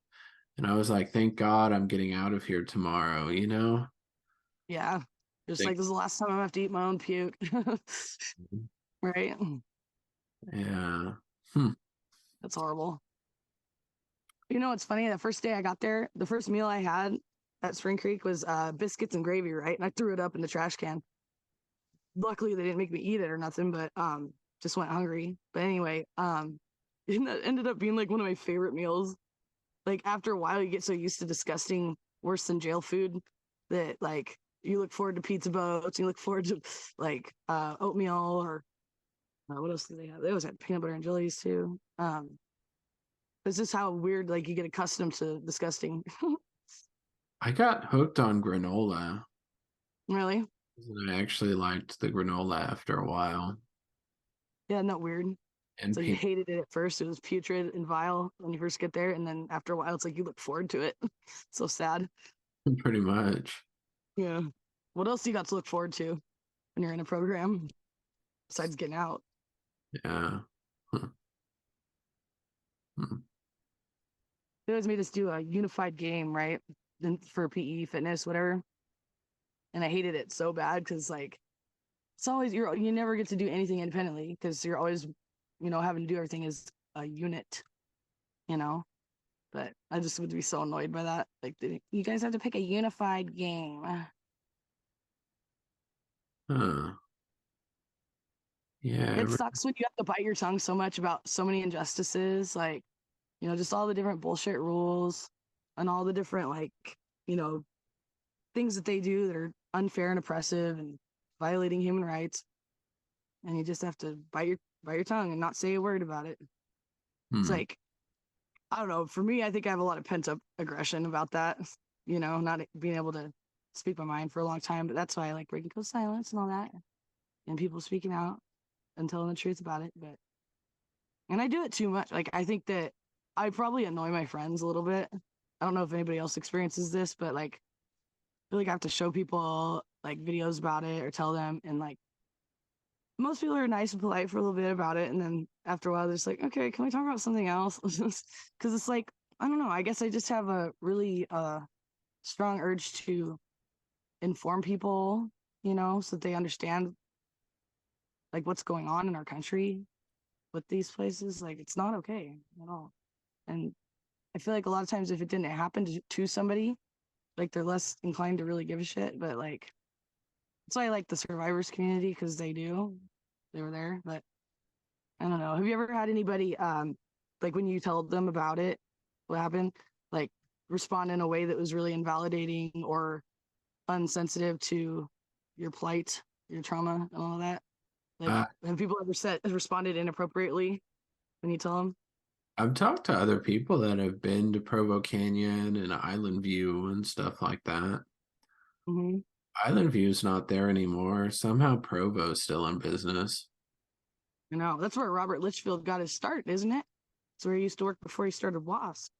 Speaker 2: And I was like, thank God I'm getting out of here tomorrow, you know?
Speaker 1: Yeah, just
Speaker 2: Thank
Speaker 1: like, this is the last time I have to eat my own puke. Right.
Speaker 2: Yeah. Hmm.
Speaker 1: That's horrible. It's funny, the first day I got there, the first meal I had at Spring Creek was biscuits and gravy, right? And I threw it up in the trash can. Luckily they didn't make me eat it or nothing, but just went hungry. But anyway, and that ended up being like one of my favorite meals. Like, after a while you get so used to disgusting, worse than jail food, that like you look forward to pizza boats, you look forward to like oatmeal, or what else do they have? They always had peanut butter and jellies too. It's just how weird, like, you get accustomed to disgusting.
Speaker 2: I got hooked on granola.
Speaker 1: Really?
Speaker 2: And I actually liked the granola after a while.
Speaker 1: Yeah, not weird.
Speaker 2: And
Speaker 1: So you hated it at first. It was putrid and vile when you first get there, and then after a while, it's like you look forward to it. So sad.
Speaker 2: pretty much.
Speaker 1: Yeah. What else do you got to look forward to when you're in a program besides getting out?
Speaker 2: Yeah. Huh. Hmm.
Speaker 1: They always made us do a unified game, right? Then for PE, fitness, whatever. And I hated it so bad because, like, it's always, you never get to do anything independently because you're always, having to do everything as a unit, you know. But I just would be so annoyed by that. Like, you guys have to pick a unified game.
Speaker 2: Huh. Yeah.
Speaker 1: It sucks when you have to bite your tongue so much about so many injustices, like, just all the different bullshit rules and all the different, like, you know, things that they do that are unfair and oppressive and violating human rights. And you just have to bite your tongue and not say a word about it. It's
Speaker 2: Hmm.
Speaker 1: like, I don't know. For me, I think I have a lot of pent up aggression about that, not being able to speak my mind for a long time. But that's why I like breaking code silence and all that, and people speaking out and telling the truth about it. But, and I do it too much. Like, I think that I probably annoy my friends a little bit. I don't know if anybody else experiences this, but like, I feel like I have to show people like videos about it or tell them, and like, most people are nice and polite for a little bit about it, and then after a while they're just like, okay, can we talk about something else? Because it's like, I don't know, I guess I just have a really strong urge to inform people, so that they understand like what's going on in our country with these places. Like, it's not okay at all. And I feel like a lot of times if it didn't happen to somebody, like, they're less inclined to really give a shit. But like, that's why I like the survivors community, because they were there. But I don't know. Have you ever had anybody, like, when you told them about it, what happened, like, respond in a way that was really invalidating or unsensitive to your plight, your trauma, and all that? Like,
Speaker 2: Uh,
Speaker 1: have people ever responded inappropriately when you tell them?
Speaker 2: I've talked to other people that have been to Provo Canyon and Island View and stuff like that.
Speaker 1: Hmm.
Speaker 2: Island View's not there anymore. Somehow Provo's still in business.
Speaker 1: You know, that's where Robert Litchfield got his start, isn't it? That's where he used to work before he started WASP.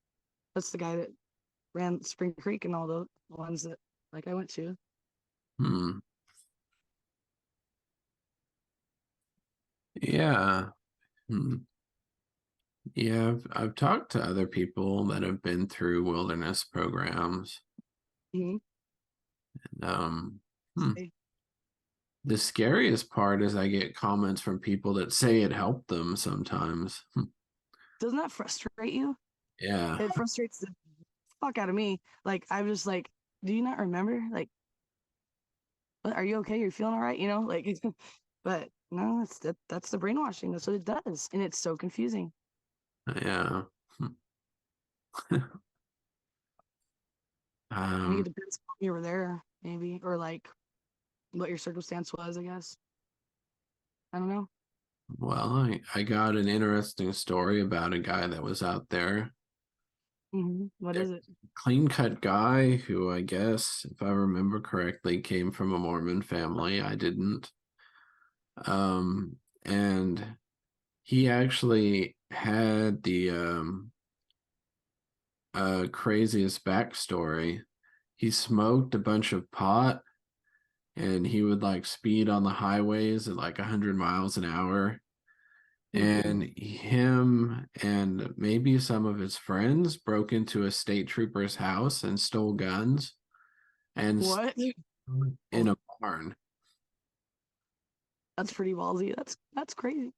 Speaker 1: That's the guy that ran Spring Creek and all the ones that like I went to.
Speaker 2: Hmm. Yeah. Hmm. Yeah, I've talked to other people that have been through wilderness programs.
Speaker 1: Hmm.
Speaker 2: Um, hmm. The scariest part is I get comments from people that say it helped them sometimes.
Speaker 1: Doesn't that frustrate you?
Speaker 2: Yeah.
Speaker 1: It frustrates the fuck out of me. Like I'm just like, do you not remember? Like, what, are you okay? You're feeling all right? You know, like, but no, that's the brainwashing. That's what it does, and it's so confusing.
Speaker 2: Yeah.
Speaker 1: I think
Speaker 2: Um,
Speaker 1: it depends on if you were there, maybe, or like what your circumstance was. I guess I don't know.
Speaker 2: well, I got an interesting story about a guy that was out there.
Speaker 1: What
Speaker 2: There
Speaker 1: is it?
Speaker 2: clean cut guy who I guess, if I remember correctly, came from a Mormon family. I didn't. And he actually had the craziest backstory. He smoked a bunch of pot and he would like speed on the highways at like 100 miles an hour. And him and maybe some of his friends broke into a state trooper's house and stole guns and
Speaker 1: What?
Speaker 2: in a barn.
Speaker 1: That's pretty ballsy. That's crazy.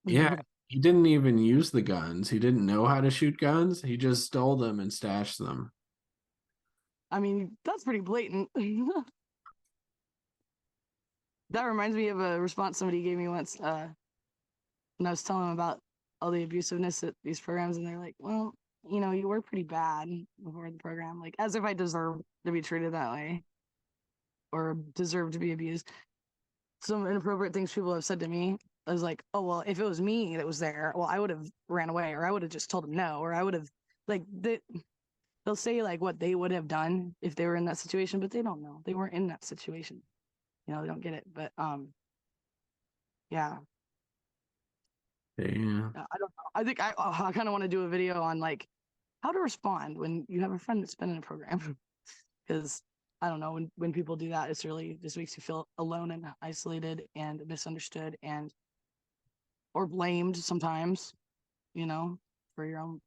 Speaker 2: Yeah, he didn't even use the guns. He didn't know how to shoot guns. He just stole them and stashed them.
Speaker 1: I mean, that's pretty blatant. That reminds me of a response somebody gave me once when I was telling them about all the abusiveness at these programs, and they're like, "Well, you know, you were pretty bad before the program, like as if I deserve to be treated that way or deserve to be abused." Some inappropriate things people have said to me. I was like, "Oh well, if it was me that was there, well, I would have ran away, or I would have just told them no, or I would have like they'll say like what they would have done if they were in that situation, but they don't know. They weren't in that situation. You know, they don't get it. But yeah,
Speaker 2: Yeah.
Speaker 1: I don't know. I think I kind of want to do a video on like how to respond when you have a friend that's been in a program because I don't know when people do that, it's really just makes you feel alone and isolated and misunderstood and or blamed sometimes, you know, for your own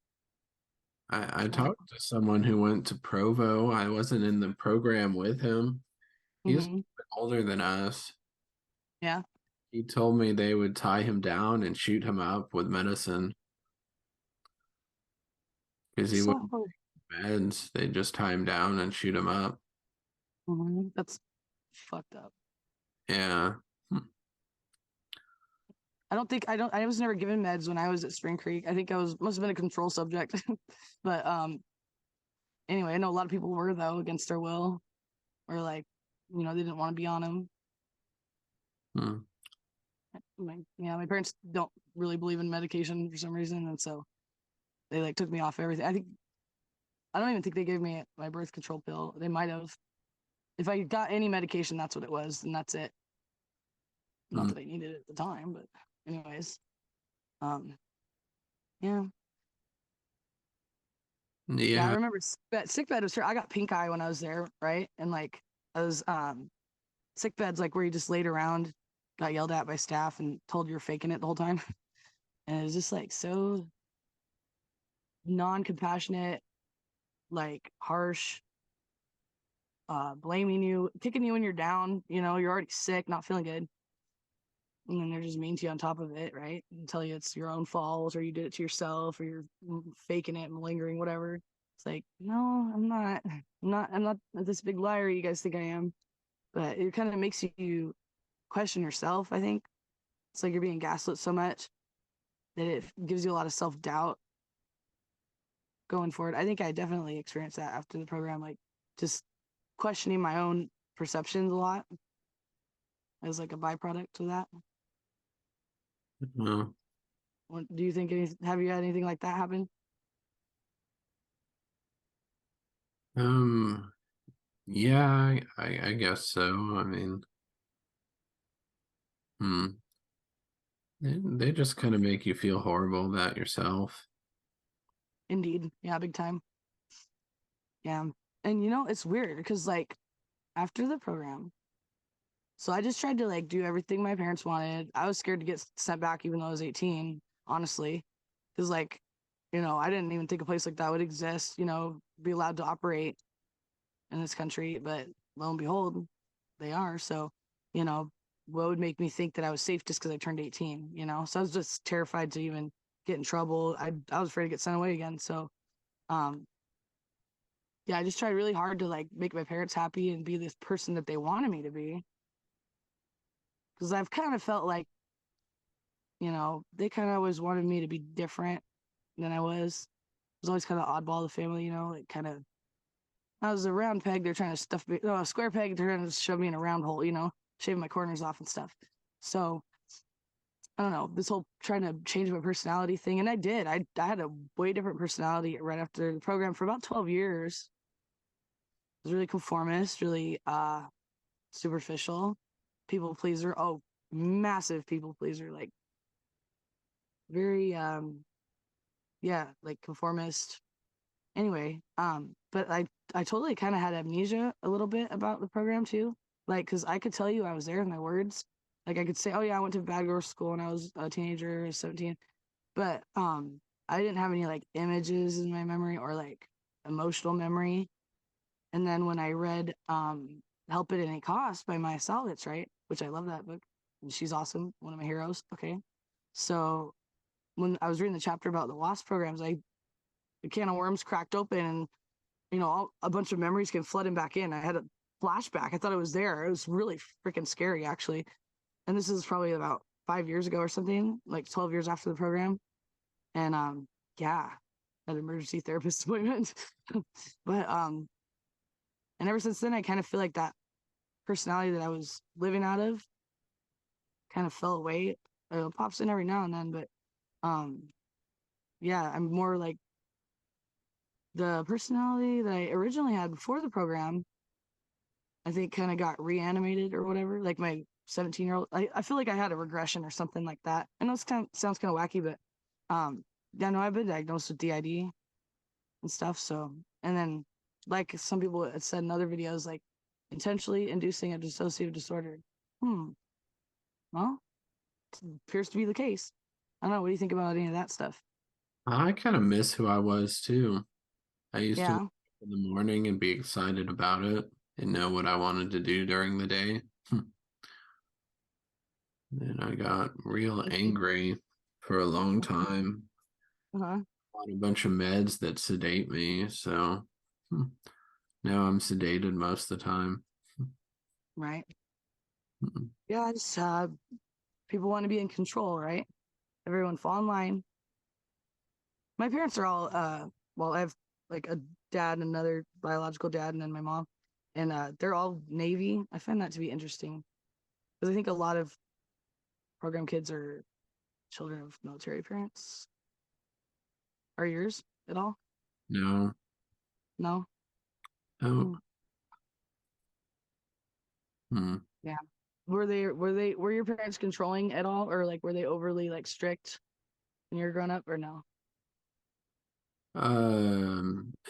Speaker 2: I
Speaker 1: lack.
Speaker 2: talked to someone who went to Provo. I wasn't in the program with him. He's a
Speaker 1: Mm-hmm.
Speaker 2: bit older than us.
Speaker 1: Yeah.
Speaker 2: He told me they would tie him down and shoot him up with medicine because he
Speaker 1: So
Speaker 2: wouldn't take meds. They'd just tie him down and shoot him up.
Speaker 1: that's fucked up.
Speaker 2: Yeah.
Speaker 1: I was never given meds when I was at Spring Creek. I think I was must have been a control subject. But anyway, I know a lot of people were though against their will or like, you know, they didn't want to be on them.
Speaker 2: Hmm.
Speaker 1: My parents don't really believe in medication for some reason, and so they like took me off everything. I don't even think they gave me my birth control pill. They might have. If I got any medication, that's what it was, and that's it. Not
Speaker 2: Hmm.
Speaker 1: that I needed it at the time, but anyways, um, yeah, yeah. I
Speaker 2: Yeah.
Speaker 1: remember sick bed was. I got pink eye when I was there, right? And like I was sick beds like where you just laid around, got yelled at by staff, and told you were faking it the whole time, and it was just like so non-compassionate, like harsh, blaming you, kicking you when you're down. You know, you're already sick, not feeling good, and then they're just mean to you on top of it, right? And tell you it's your own fault, or you did it to yourself, or you're faking it, malingering, whatever. It's like, no, I'm not. I'm not this big liar you guys think I am. But it kind of makes you question yourself. I think it's like you're being gaslit so much that it gives you a lot of self doubt going forward. I think I definitely experienced that after the program, like just questioning my own perceptions a lot as like a byproduct of that.
Speaker 2: Well,
Speaker 1: Do you think have you had anything like that happen?
Speaker 2: um, Yeah, I guess so. I mean, hmm. They just kind of make you feel horrible about yourself.
Speaker 1: Indeed. Yeah, big time. Yeah. And it's weird because like after the program, so I just tried to like do everything my parents wanted. I was scared to get sent back even though I was 18, honestly. Because like, I didn't even think a place like that would exist, be allowed to operate in this country, but lo and behold, they are. So, you know, what would make me think that I was safe just because I turned 18, So I was just terrified to even get in trouble. I was afraid to get sent away again. So um yeah, I just tried really hard to like make my parents happy and be this person that they wanted me to be. Because I've kind of felt like, they kind of always wanted me to be different than I was. I was always kind of oddball of the family, like kind of I was a round peg, they're trying to stuff me, no, a square peg, they're trying to shove me in a round hole, shaving my corners off and stuff. So I don't know, this whole trying to change my personality thing. And I did. I had a way different personality right after the program for about 12 years. It was really conformist, really superficial, people pleaser. Oh, massive people pleaser, like very yeah, like conformist. Anyway, but I totally kind of had amnesia a little bit about the program too. Like, cause I could tell you I was there in my words. Like I could say, oh yeah, I went to bad girl school when I was a teenager, 17. But I didn't have any like images in my memory or like emotional memory. And then when I read Help at Any Cost by Maya Salvitz, right? Which I love that book. And she's awesome, one of my heroes. Okay. So when I was reading the chapter about the WASP programs, the can of worms cracked open and a bunch of memories came flooding back in. I had a flashback. I thought it was there. It was really freaking scary, actually. And this is probably about 5 years ago or something, like 12 years after the program. And yeah, an emergency therapist appointment. But and ever since then, I kind of feel like that personality that I was living out of kind of fell away. It pops in every now and then, but um, yeah, I'm more like the personality that I originally had before the program. I think kind of got reanimated or whatever. Like my 17-year-old, I feel like I had a regression or something like that. I know it sounds kind of wacky, but yeah, no, I've been diagnosed with DID and stuff. So, and then like some people had said in other videos, like intentionally inducing a dissociative disorder. Hmm. Well, it appears to be the case. I don't know. What do you think about any of that stuff?
Speaker 2: I kind of miss who I was too. I used to wake
Speaker 1: Yeah.
Speaker 2: up in the morning and be excited about it and know what I wanted to do during the day. And I got real angry for a long time.
Speaker 1: Uh-huh.
Speaker 2: On a bunch of meds that sedate me, so hmm, now I'm sedated most of the time.
Speaker 1: Right.
Speaker 2: Hmm.
Speaker 1: Yeah. It's, people want to be in control, right? Everyone fall in line. My parents are all, well, I have like a dad, another biological dad, and then my mom. And they're all Navy. I find that to be interesting because I think a lot of program kids are children of military parents. Are yours at all?
Speaker 2: No,
Speaker 1: No.
Speaker 2: oh,
Speaker 1: Hmm.
Speaker 2: hmm.
Speaker 1: Yeah. Were your parents controlling at all, or like were they overly like strict when you were growing up, or no?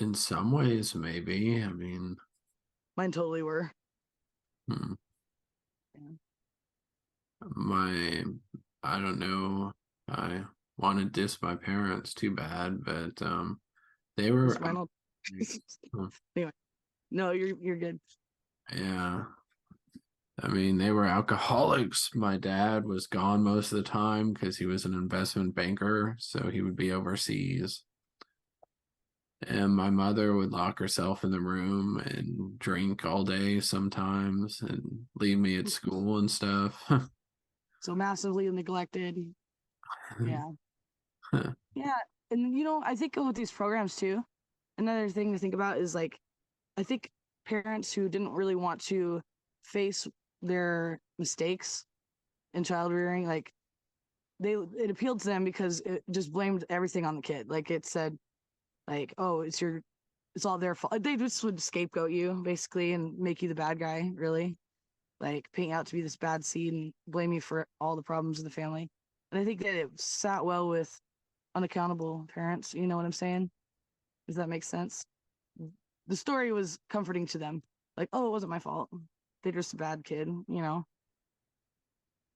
Speaker 2: In some ways, maybe. I mean,
Speaker 1: Mine totally were.
Speaker 2: hmm,
Speaker 1: Yeah.
Speaker 2: my, I don't know. I want to diss my parents too bad, but they
Speaker 1: It's
Speaker 2: were,
Speaker 1: mine all.
Speaker 2: hmm,
Speaker 1: Anyway, no, you're good.
Speaker 2: yeah. I mean, they were alcoholics. My dad was gone most of the time because he was an investment banker, so he would be overseas. And my mother would lock herself in the room and drink all day sometimes and leave me at school and stuff.
Speaker 1: So massively neglected. Yeah. Yeah. And I think with these programs too, another thing to think about is like I think parents who didn't really want to face their mistakes in child rearing, like it appealed to them because it just blamed everything on the kid. Like it said, like, oh, it's your it's all their fault. They just would scapegoat you basically and make you the bad guy, really. Like paint you out to be this bad seed and blame you for all the problems in the family. And I think that it sat well with unaccountable parents. You know what I'm saying? Does that make sense? The story was comforting to them. Like, oh, it wasn't my fault. They're just a bad kid, you know?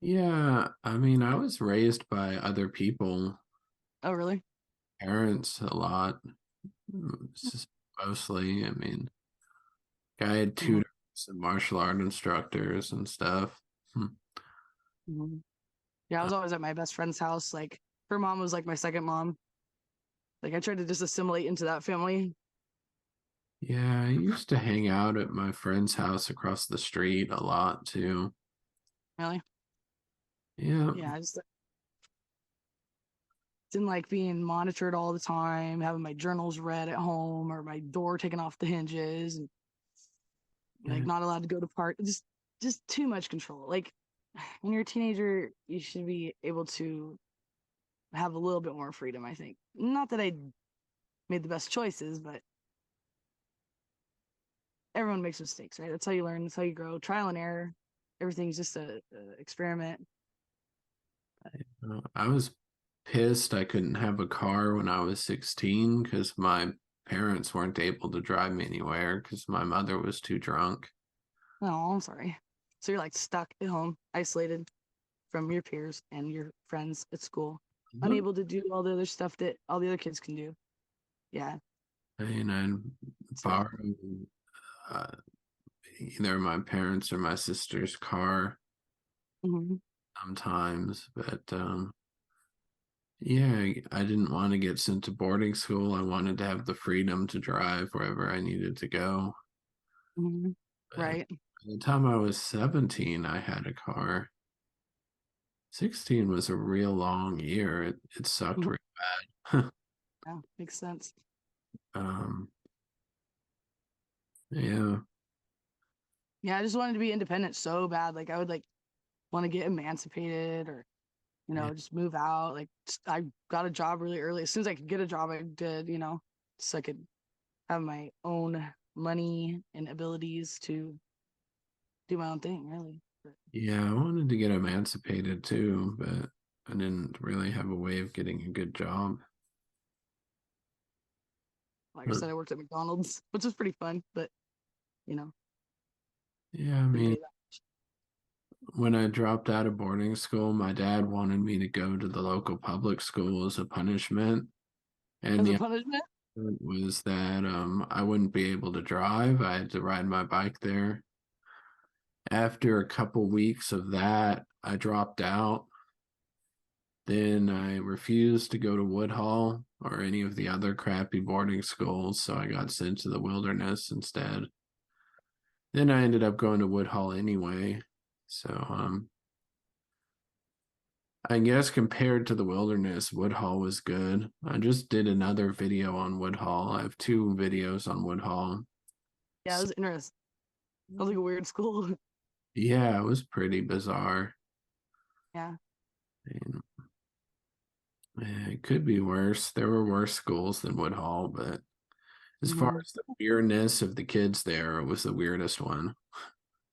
Speaker 2: Yeah, I mean, I was raised by other people,
Speaker 1: Oh, really?
Speaker 2: parents a lot, just mostly. I mean, I had
Speaker 1: Mm-hmm.
Speaker 2: tutors and martial art instructors and stuff. Hmm.
Speaker 1: Mm-hmm. Yeah, I
Speaker 2: Uh,
Speaker 1: was always at my best friend's house. Like, her mom was like my second mom. Like, I tried to just assimilate into that family.
Speaker 2: yeah, I used to hang out at my friend's house across the street a lot too.
Speaker 1: Really?
Speaker 2: Yeah,
Speaker 1: Yeah, I just didn't like being monitored all the time, having my journals read at home or my door taken off the hinges and like
Speaker 2: yeah,
Speaker 1: not allowed to go to park. Just too much control. Like when you're a teenager, you should be able to have a little bit more freedom, I think. Not that I made the best choices, but everyone makes mistakes, right? That's how you learn, that's how you grow. Trial and error. Everything's just a experiment.
Speaker 2: I was pissed I couldn't have a car when I was 16 because my parents weren't able to drive me anywhere because my mother was too drunk.
Speaker 1: Oh, I'm sorry. So you're like stuck at home, isolated from your peers and your friends at school,
Speaker 2: Mhm.
Speaker 1: unable to do all the other stuff that all the other kids can do. Yeah,
Speaker 2: And I'd
Speaker 1: it's
Speaker 2: borrow
Speaker 1: difficult.
Speaker 2: uh, either my parents or my sister's car
Speaker 1: Mm-hmm.
Speaker 2: sometimes, but yeah, I didn't want to get sent to boarding school. I wanted to have the freedom to drive wherever I needed to go.
Speaker 1: Mm-hmm.
Speaker 2: But
Speaker 1: Right.
Speaker 2: by the time I was 17, I had a car. 16 was a real long year. It sucked
Speaker 1: Mm-hmm.
Speaker 2: real bad.
Speaker 1: Yeah, makes sense.
Speaker 2: um, yeah,
Speaker 1: Yeah, I just wanted to be independent so bad. Like I would like want to get emancipated or
Speaker 2: yeah,
Speaker 1: just move out. Like I got a job really early. As soon as I could get a job, I did. So I could have my own money and abilities to do my own thing. Really, but
Speaker 2: yeah. I wanted to get emancipated too, but I didn't really have a way of getting a good job.
Speaker 1: like I
Speaker 2: But
Speaker 1: said, I worked at McDonald's, which was pretty fun, but you know,
Speaker 2: yeah, I
Speaker 1: didn't
Speaker 2: mean,
Speaker 1: pay that
Speaker 2: when I dropped out of boarding school, my dad wanted me to go to the local public school as a punishment. And
Speaker 1: as a
Speaker 2: the
Speaker 1: punishment.
Speaker 2: argument was that I wouldn't be able to drive. I had to ride my bike there. After a couple weeks of that, I dropped out. Then I refused to go to Woodhull or any of the other crappy boarding schools, so I got sent to the wilderness instead. Then I ended up going to Woodhull anyway. So I guess compared to the wilderness, Woodhull was good. I just did another video on Woodhull. I have two videos on Woodhull.
Speaker 1: Yeah, it was interesting. It was like a weird school.
Speaker 2: Yeah, it was pretty bizarre.
Speaker 1: Yeah.
Speaker 2: And, it could be worse. There were worse schools than Woodhull, but as far
Speaker 1: Mhm.
Speaker 2: as the weirdness of the kids there, it was the weirdest one.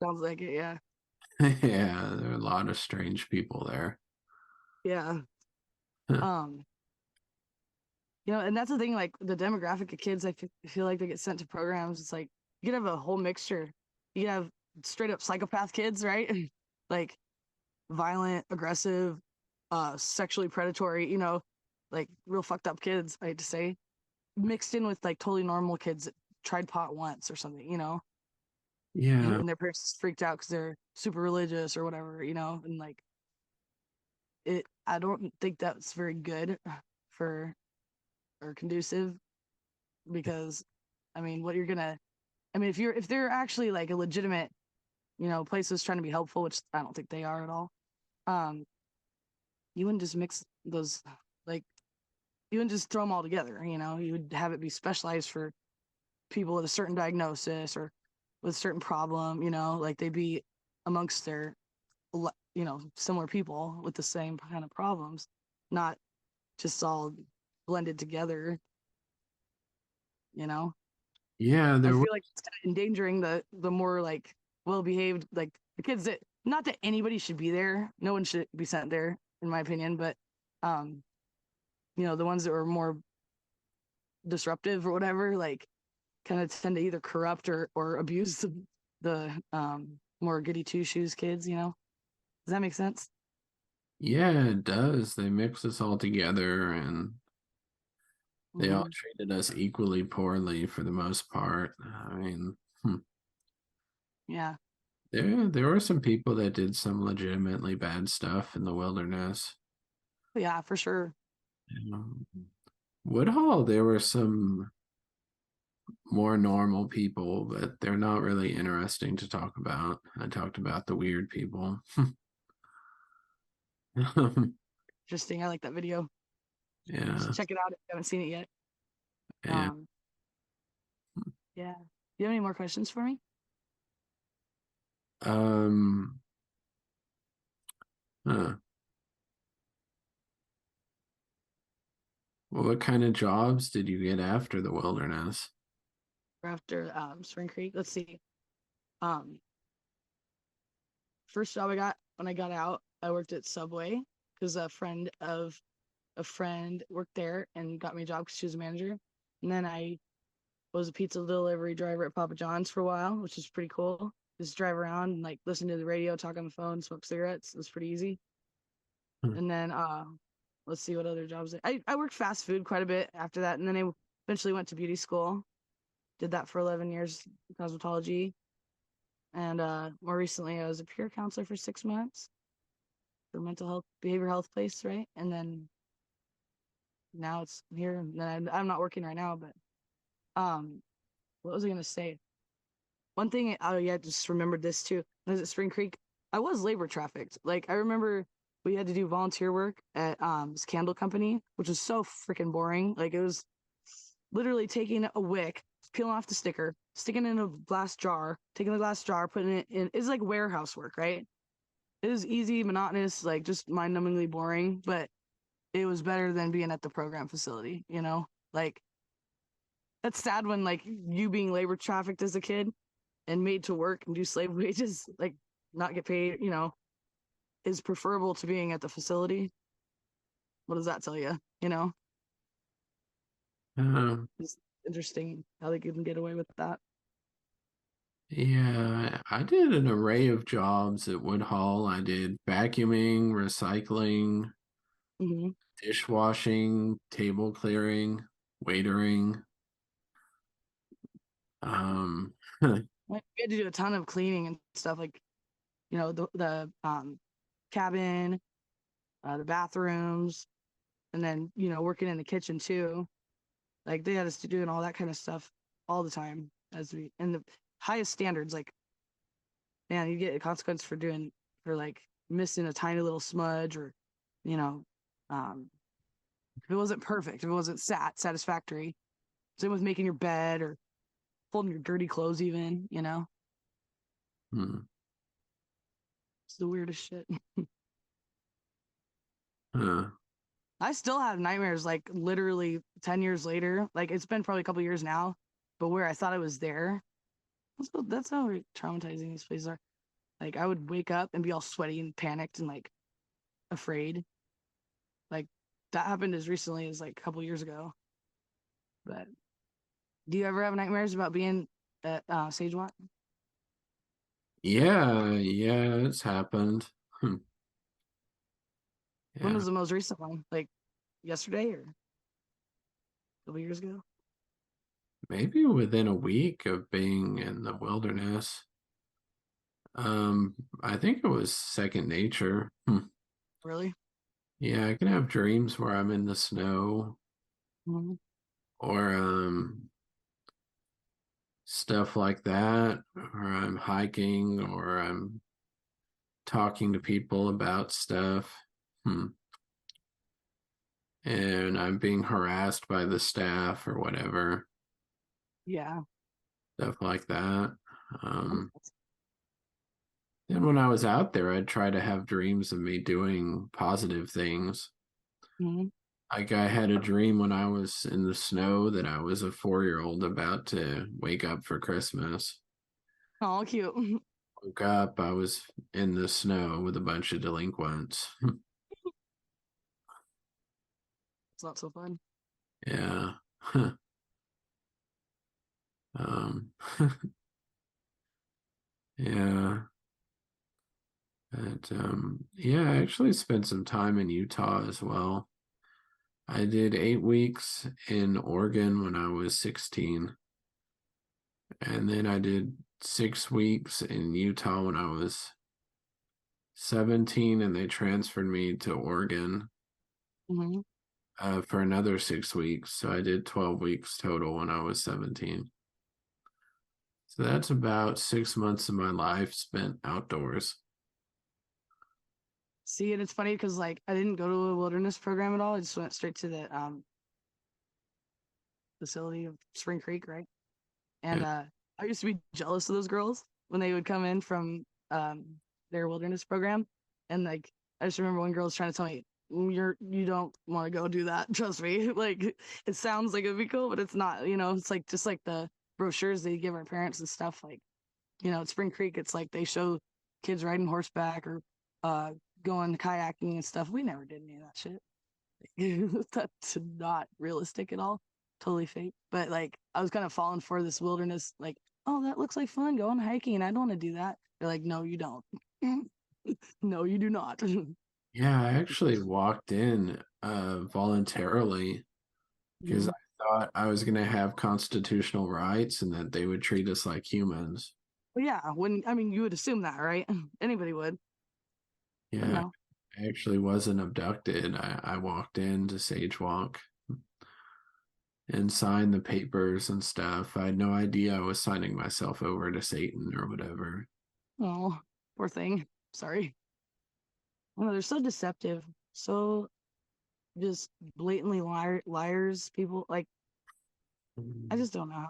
Speaker 1: Sounds like it. Yeah.
Speaker 2: Yeah, there are a lot of strange people there.
Speaker 1: Yeah. Um, and that's the thing, like the demographic of kids, feel like they get sent to programs. It's like you could have a whole mixture. You could have straight up psychopath kids, right? Like violent, aggressive, sexually predatory, like real fucked up kids, I hate to say, mixed in with like totally normal kids that tried pot once or something,
Speaker 2: Yeah,
Speaker 1: and their parents freaked out because they're super religious or whatever, and like I don't think that's very good for or conducive because I mean, what you're gonna, I mean, if they're actually like a legitimate, place that's trying to be helpful, which I don't think they are at all, um, you wouldn't just mix those, like, you wouldn't just throw them all together. You would have it be specialized for people with a certain diagnosis or with a certain problem. Like they'd be amongst their, similar people with the same kind of problems, not just all blended together. You know.
Speaker 2: Yeah,
Speaker 1: I
Speaker 2: there were.
Speaker 1: feel like it's kind of endangering the more like well behaved like the kids that not that anybody should be there. No one should be sent there, in my opinion, but um, the ones that were more disruptive or whatever, like kind of tend to either corrupt or abuse the more goody two shoes kids, Does that make sense?
Speaker 2: Yeah, it does. They mix us all together and they all
Speaker 1: Hmm.
Speaker 2: treated us equally poorly for the most part. I mean,
Speaker 1: Yeah.
Speaker 2: there were some people that did some legitimately bad stuff in the wilderness.
Speaker 1: Yeah, for sure.
Speaker 2: Um, Woodhull, there were some more normal people, but they're not really interesting to talk about. I talked about the weird people.
Speaker 1: Interesting. I like that video. Just
Speaker 2: Yeah,
Speaker 1: check it out if you haven't seen it yet.
Speaker 2: yeah.
Speaker 1: Um, yeah. Do you have any more questions for me?
Speaker 2: Um, huh. Well, what kind of jobs did you get after the wilderness?
Speaker 1: After Spring Creek. Let's see. Um, First job I got when I got out, I worked at Subway because a friend worked there and got me a job because she was a manager. And then I was a pizza delivery driver at Papa John's for a while, which is pretty cool. Just drive around and like listen to the radio, talk on the phone, smoke cigarettes. It was pretty easy.
Speaker 2: Hmm.
Speaker 1: And then let's see what other jobs I worked fast food quite a bit after that. And then I eventually went to beauty school. Did that for 11 years, cosmetology. And more recently I was a peer counselor for 6 months for mental health, behavioral health place, right? And then now it's here. And then I'm not working right now, but um, what was I gonna say? One thing, oh yeah, just remembered this too. I was at Spring Creek. I was labor trafficked. Like I remember we had to do volunteer work at this candle company, which was so freaking boring. Like it was literally taking a wick, peeling off the sticker, sticking it in a glass jar, taking the glass jar, putting it in. It's like warehouse work, right? It was easy, monotonous, like just mind-numbingly boring, but it was better than being at the program facility. Like that's sad when like you being labor trafficked as a kid and made to work and do slave wages, like not get paid, is preferable to being at the facility. What does that tell you?
Speaker 2: Um,
Speaker 1: It's interesting how they can get away with that.
Speaker 2: yeah, I did an array of jobs at Woodhull. I did vacuuming, recycling,
Speaker 1: Hmm.
Speaker 2: dishwashing, table clearing, waitering. Um,
Speaker 1: Like, we had to do a ton of cleaning and stuff, like the cabin, the bathrooms, and then working in the kitchen too. Like they had us to doing all that kind of stuff all the time as we and the highest standards. Like man, you get a consequence for like missing a tiny little smudge or you know, um, if it wasn't perfect, if it wasn't satisfactory. Same with making your bed or folding your dirty clothes, even.
Speaker 2: hmm,
Speaker 1: It's the weirdest shit.
Speaker 2: huh.
Speaker 1: I still have nightmares like literally 10 years later. Like it's been probably a couple years now, but where I thought I was there. That's how traumatizing these places are. Like I would wake up and be all sweaty and panicked and like afraid. Like that happened as recently as like a couple years ago. But do you ever have nightmares about being at Sage Walk?
Speaker 2: Yeah, yeah, it's happened. Hmm,
Speaker 1: When
Speaker 2: yeah,
Speaker 1: was the most recent one? Like yesterday or a couple years ago?
Speaker 2: maybe within a week of being in the wilderness. I think it was second nature. Hmm.
Speaker 1: Really?
Speaker 2: Yeah, I can have dreams where I'm in the snow
Speaker 1: Mm-hmm.
Speaker 2: or stuff like that, or I'm hiking or I'm talking to people about stuff. Hmm. And I'm being harassed by the staff or whatever,
Speaker 1: Yeah.
Speaker 2: stuff like that. And when I was out there, I'd try to have dreams of me doing positive things.
Speaker 1: Mm-hmm.
Speaker 2: Like I had a dream when I was in the snow that I was a 4-year-old about to wake up for Christmas.
Speaker 1: Oh, cute.
Speaker 2: Woke up, I was in the snow with a bunch of delinquents.
Speaker 1: It's not so fun.
Speaker 2: Yeah. Um, yeah. Yeah, I actually spent some time in Utah as well. I did 8 weeks in Oregon when I was 16, and then I did 6 weeks in Utah when I was 17, and they transferred me to Oregon
Speaker 1: Hmm.
Speaker 2: for another 6 weeks. So I did 12 weeks total when I was 17. So that's about 6 months of my life spent outdoors.
Speaker 1: See, and it's funny because like I didn't go to a wilderness program at all. I just went straight to the facility of Spring Creek, right? And
Speaker 2: Yeah.
Speaker 1: I used to be jealous of those girls when they would come in from their wilderness program. And like I just remember one girl was trying to tell me, you don't want to go do that. Trust me. Like it sounds like it'd be cool, but it's not, it's like just like the brochures they give our parents and stuff, like, at Spring Creek, it's like they show kids riding horseback or uh going kayaking and stuff. We never did any of that shit. That's not realistic at all. Totally fake. But like I was kind of falling for this wilderness, like, oh, that looks like fun, going hiking, and I don't want to do that. They're like, no, you don't. No, you do not.
Speaker 2: Yeah, I actually walked in voluntarily because I
Speaker 1: Mhm.
Speaker 2: thought I was going to have constitutional rights and that they would treat us like humans.
Speaker 1: But yeah, when I mean you would assume that, right? Anybody would, but
Speaker 2: Yeah,
Speaker 1: no.
Speaker 2: I actually wasn't abducted. I walked in to Sage Walk and signed the papers and stuff. I had no idea I was signing myself over to Satan or whatever.
Speaker 1: Oh, poor thing. Sorry. Oh, they're so deceptive. So just blatantly liars. People like I just don't know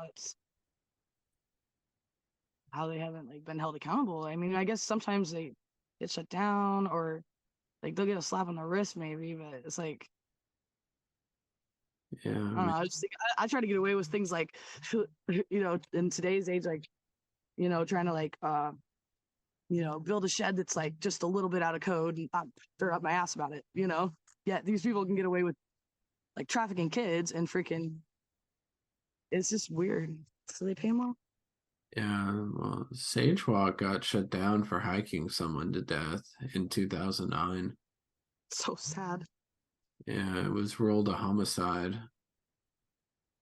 Speaker 1: how they haven't like been held accountable. I mean, I guess sometimes they get shut down or like they'll get a slap on the wrist maybe, but it's like
Speaker 2: Yeah,
Speaker 1: I don't know. I just think I try to get away with things like in today's age, like trying to like build a shed that's like just a little bit out of code and not stir up my ass about it. Yet these people can get away with like trafficking kids and freaking. It's just weird. So they pay them off.
Speaker 2: yeah. Well, Sage Walk got shut down for hiking someone to death in 2009.
Speaker 1: So sad.
Speaker 2: Yeah, it was ruled a homicide.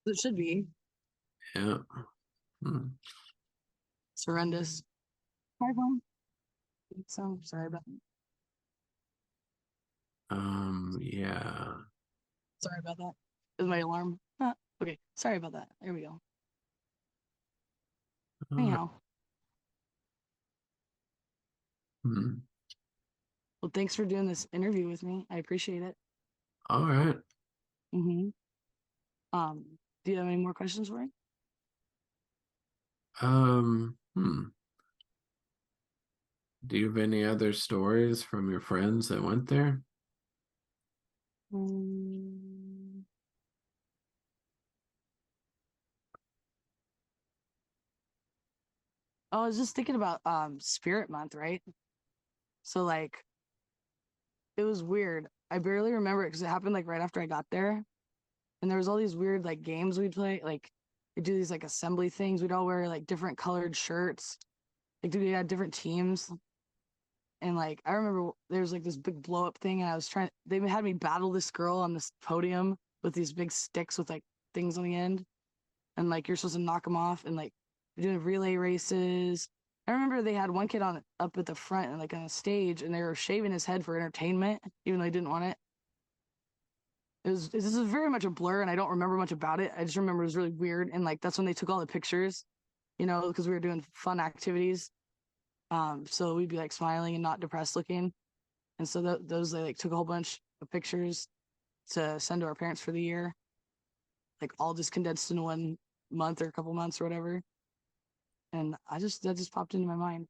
Speaker 1: It should be.
Speaker 2: Yeah. Hmm.
Speaker 1: It's horrendous. Hi, Mom. So sorry about that.
Speaker 2: Yeah.
Speaker 1: Sorry about that. Is my alarm? Okay. Sorry about that. There we go.
Speaker 2: All right.
Speaker 1: Anyhow,
Speaker 2: Hmm.
Speaker 1: well, thanks for doing this interview with me. I appreciate it.
Speaker 2: All right.
Speaker 1: Mm-hmm. Um, do you have any more questions for me?
Speaker 2: Hmm. Do you have any other stories from your friends that went there?
Speaker 1: Mm, I was just thinking about Spirit Month, right? So like it was weird. I barely remember it because it happened like right after I got there. And there was all these weird like games we'd play. Like we do these like assembly things. We'd all wear like different colored shirts. Like we had different teams. And like I remember there was like this big blow up thing, and I was trying. They had me battle this girl on this podium with these big sticks with like things on the end, and like you're supposed to knock them off, and like we're doing relay races. I remember they had one kid on up at the front and like on a stage, and they were shaving his head for entertainment, even though he didn't want it. This is very much a blur, and I don't remember much about it. I just remember it was really weird, and like that's when they took all the pictures, because we were doing fun activities. So we'd be like smiling and not depressed looking. And so those they like took a whole bunch of pictures to send to our parents for the year, like all just condensed in 1 month or a couple months or whatever. And that just popped into my mind.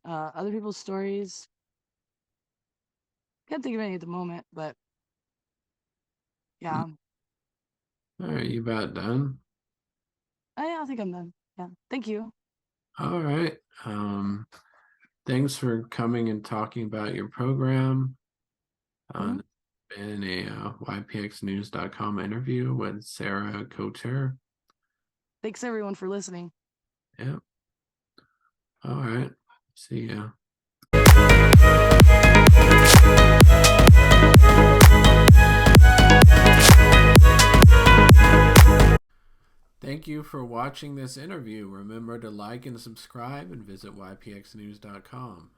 Speaker 1: Other people's stories, can't think of any at the moment, but Yeah.
Speaker 2: All right, you about done?
Speaker 1: Yeah, I think I'm done. Yeah. Thank you.
Speaker 2: All right. Thanks for coming and talking about your program.
Speaker 1: Hmm.
Speaker 2: It's been a ypxnews.com interview with Sarah Couture.
Speaker 1: Thanks everyone for listening.
Speaker 2: Yep. All right. See ya. Thank you for watching this interview. Remember to like and subscribe and visit ypxnews.com.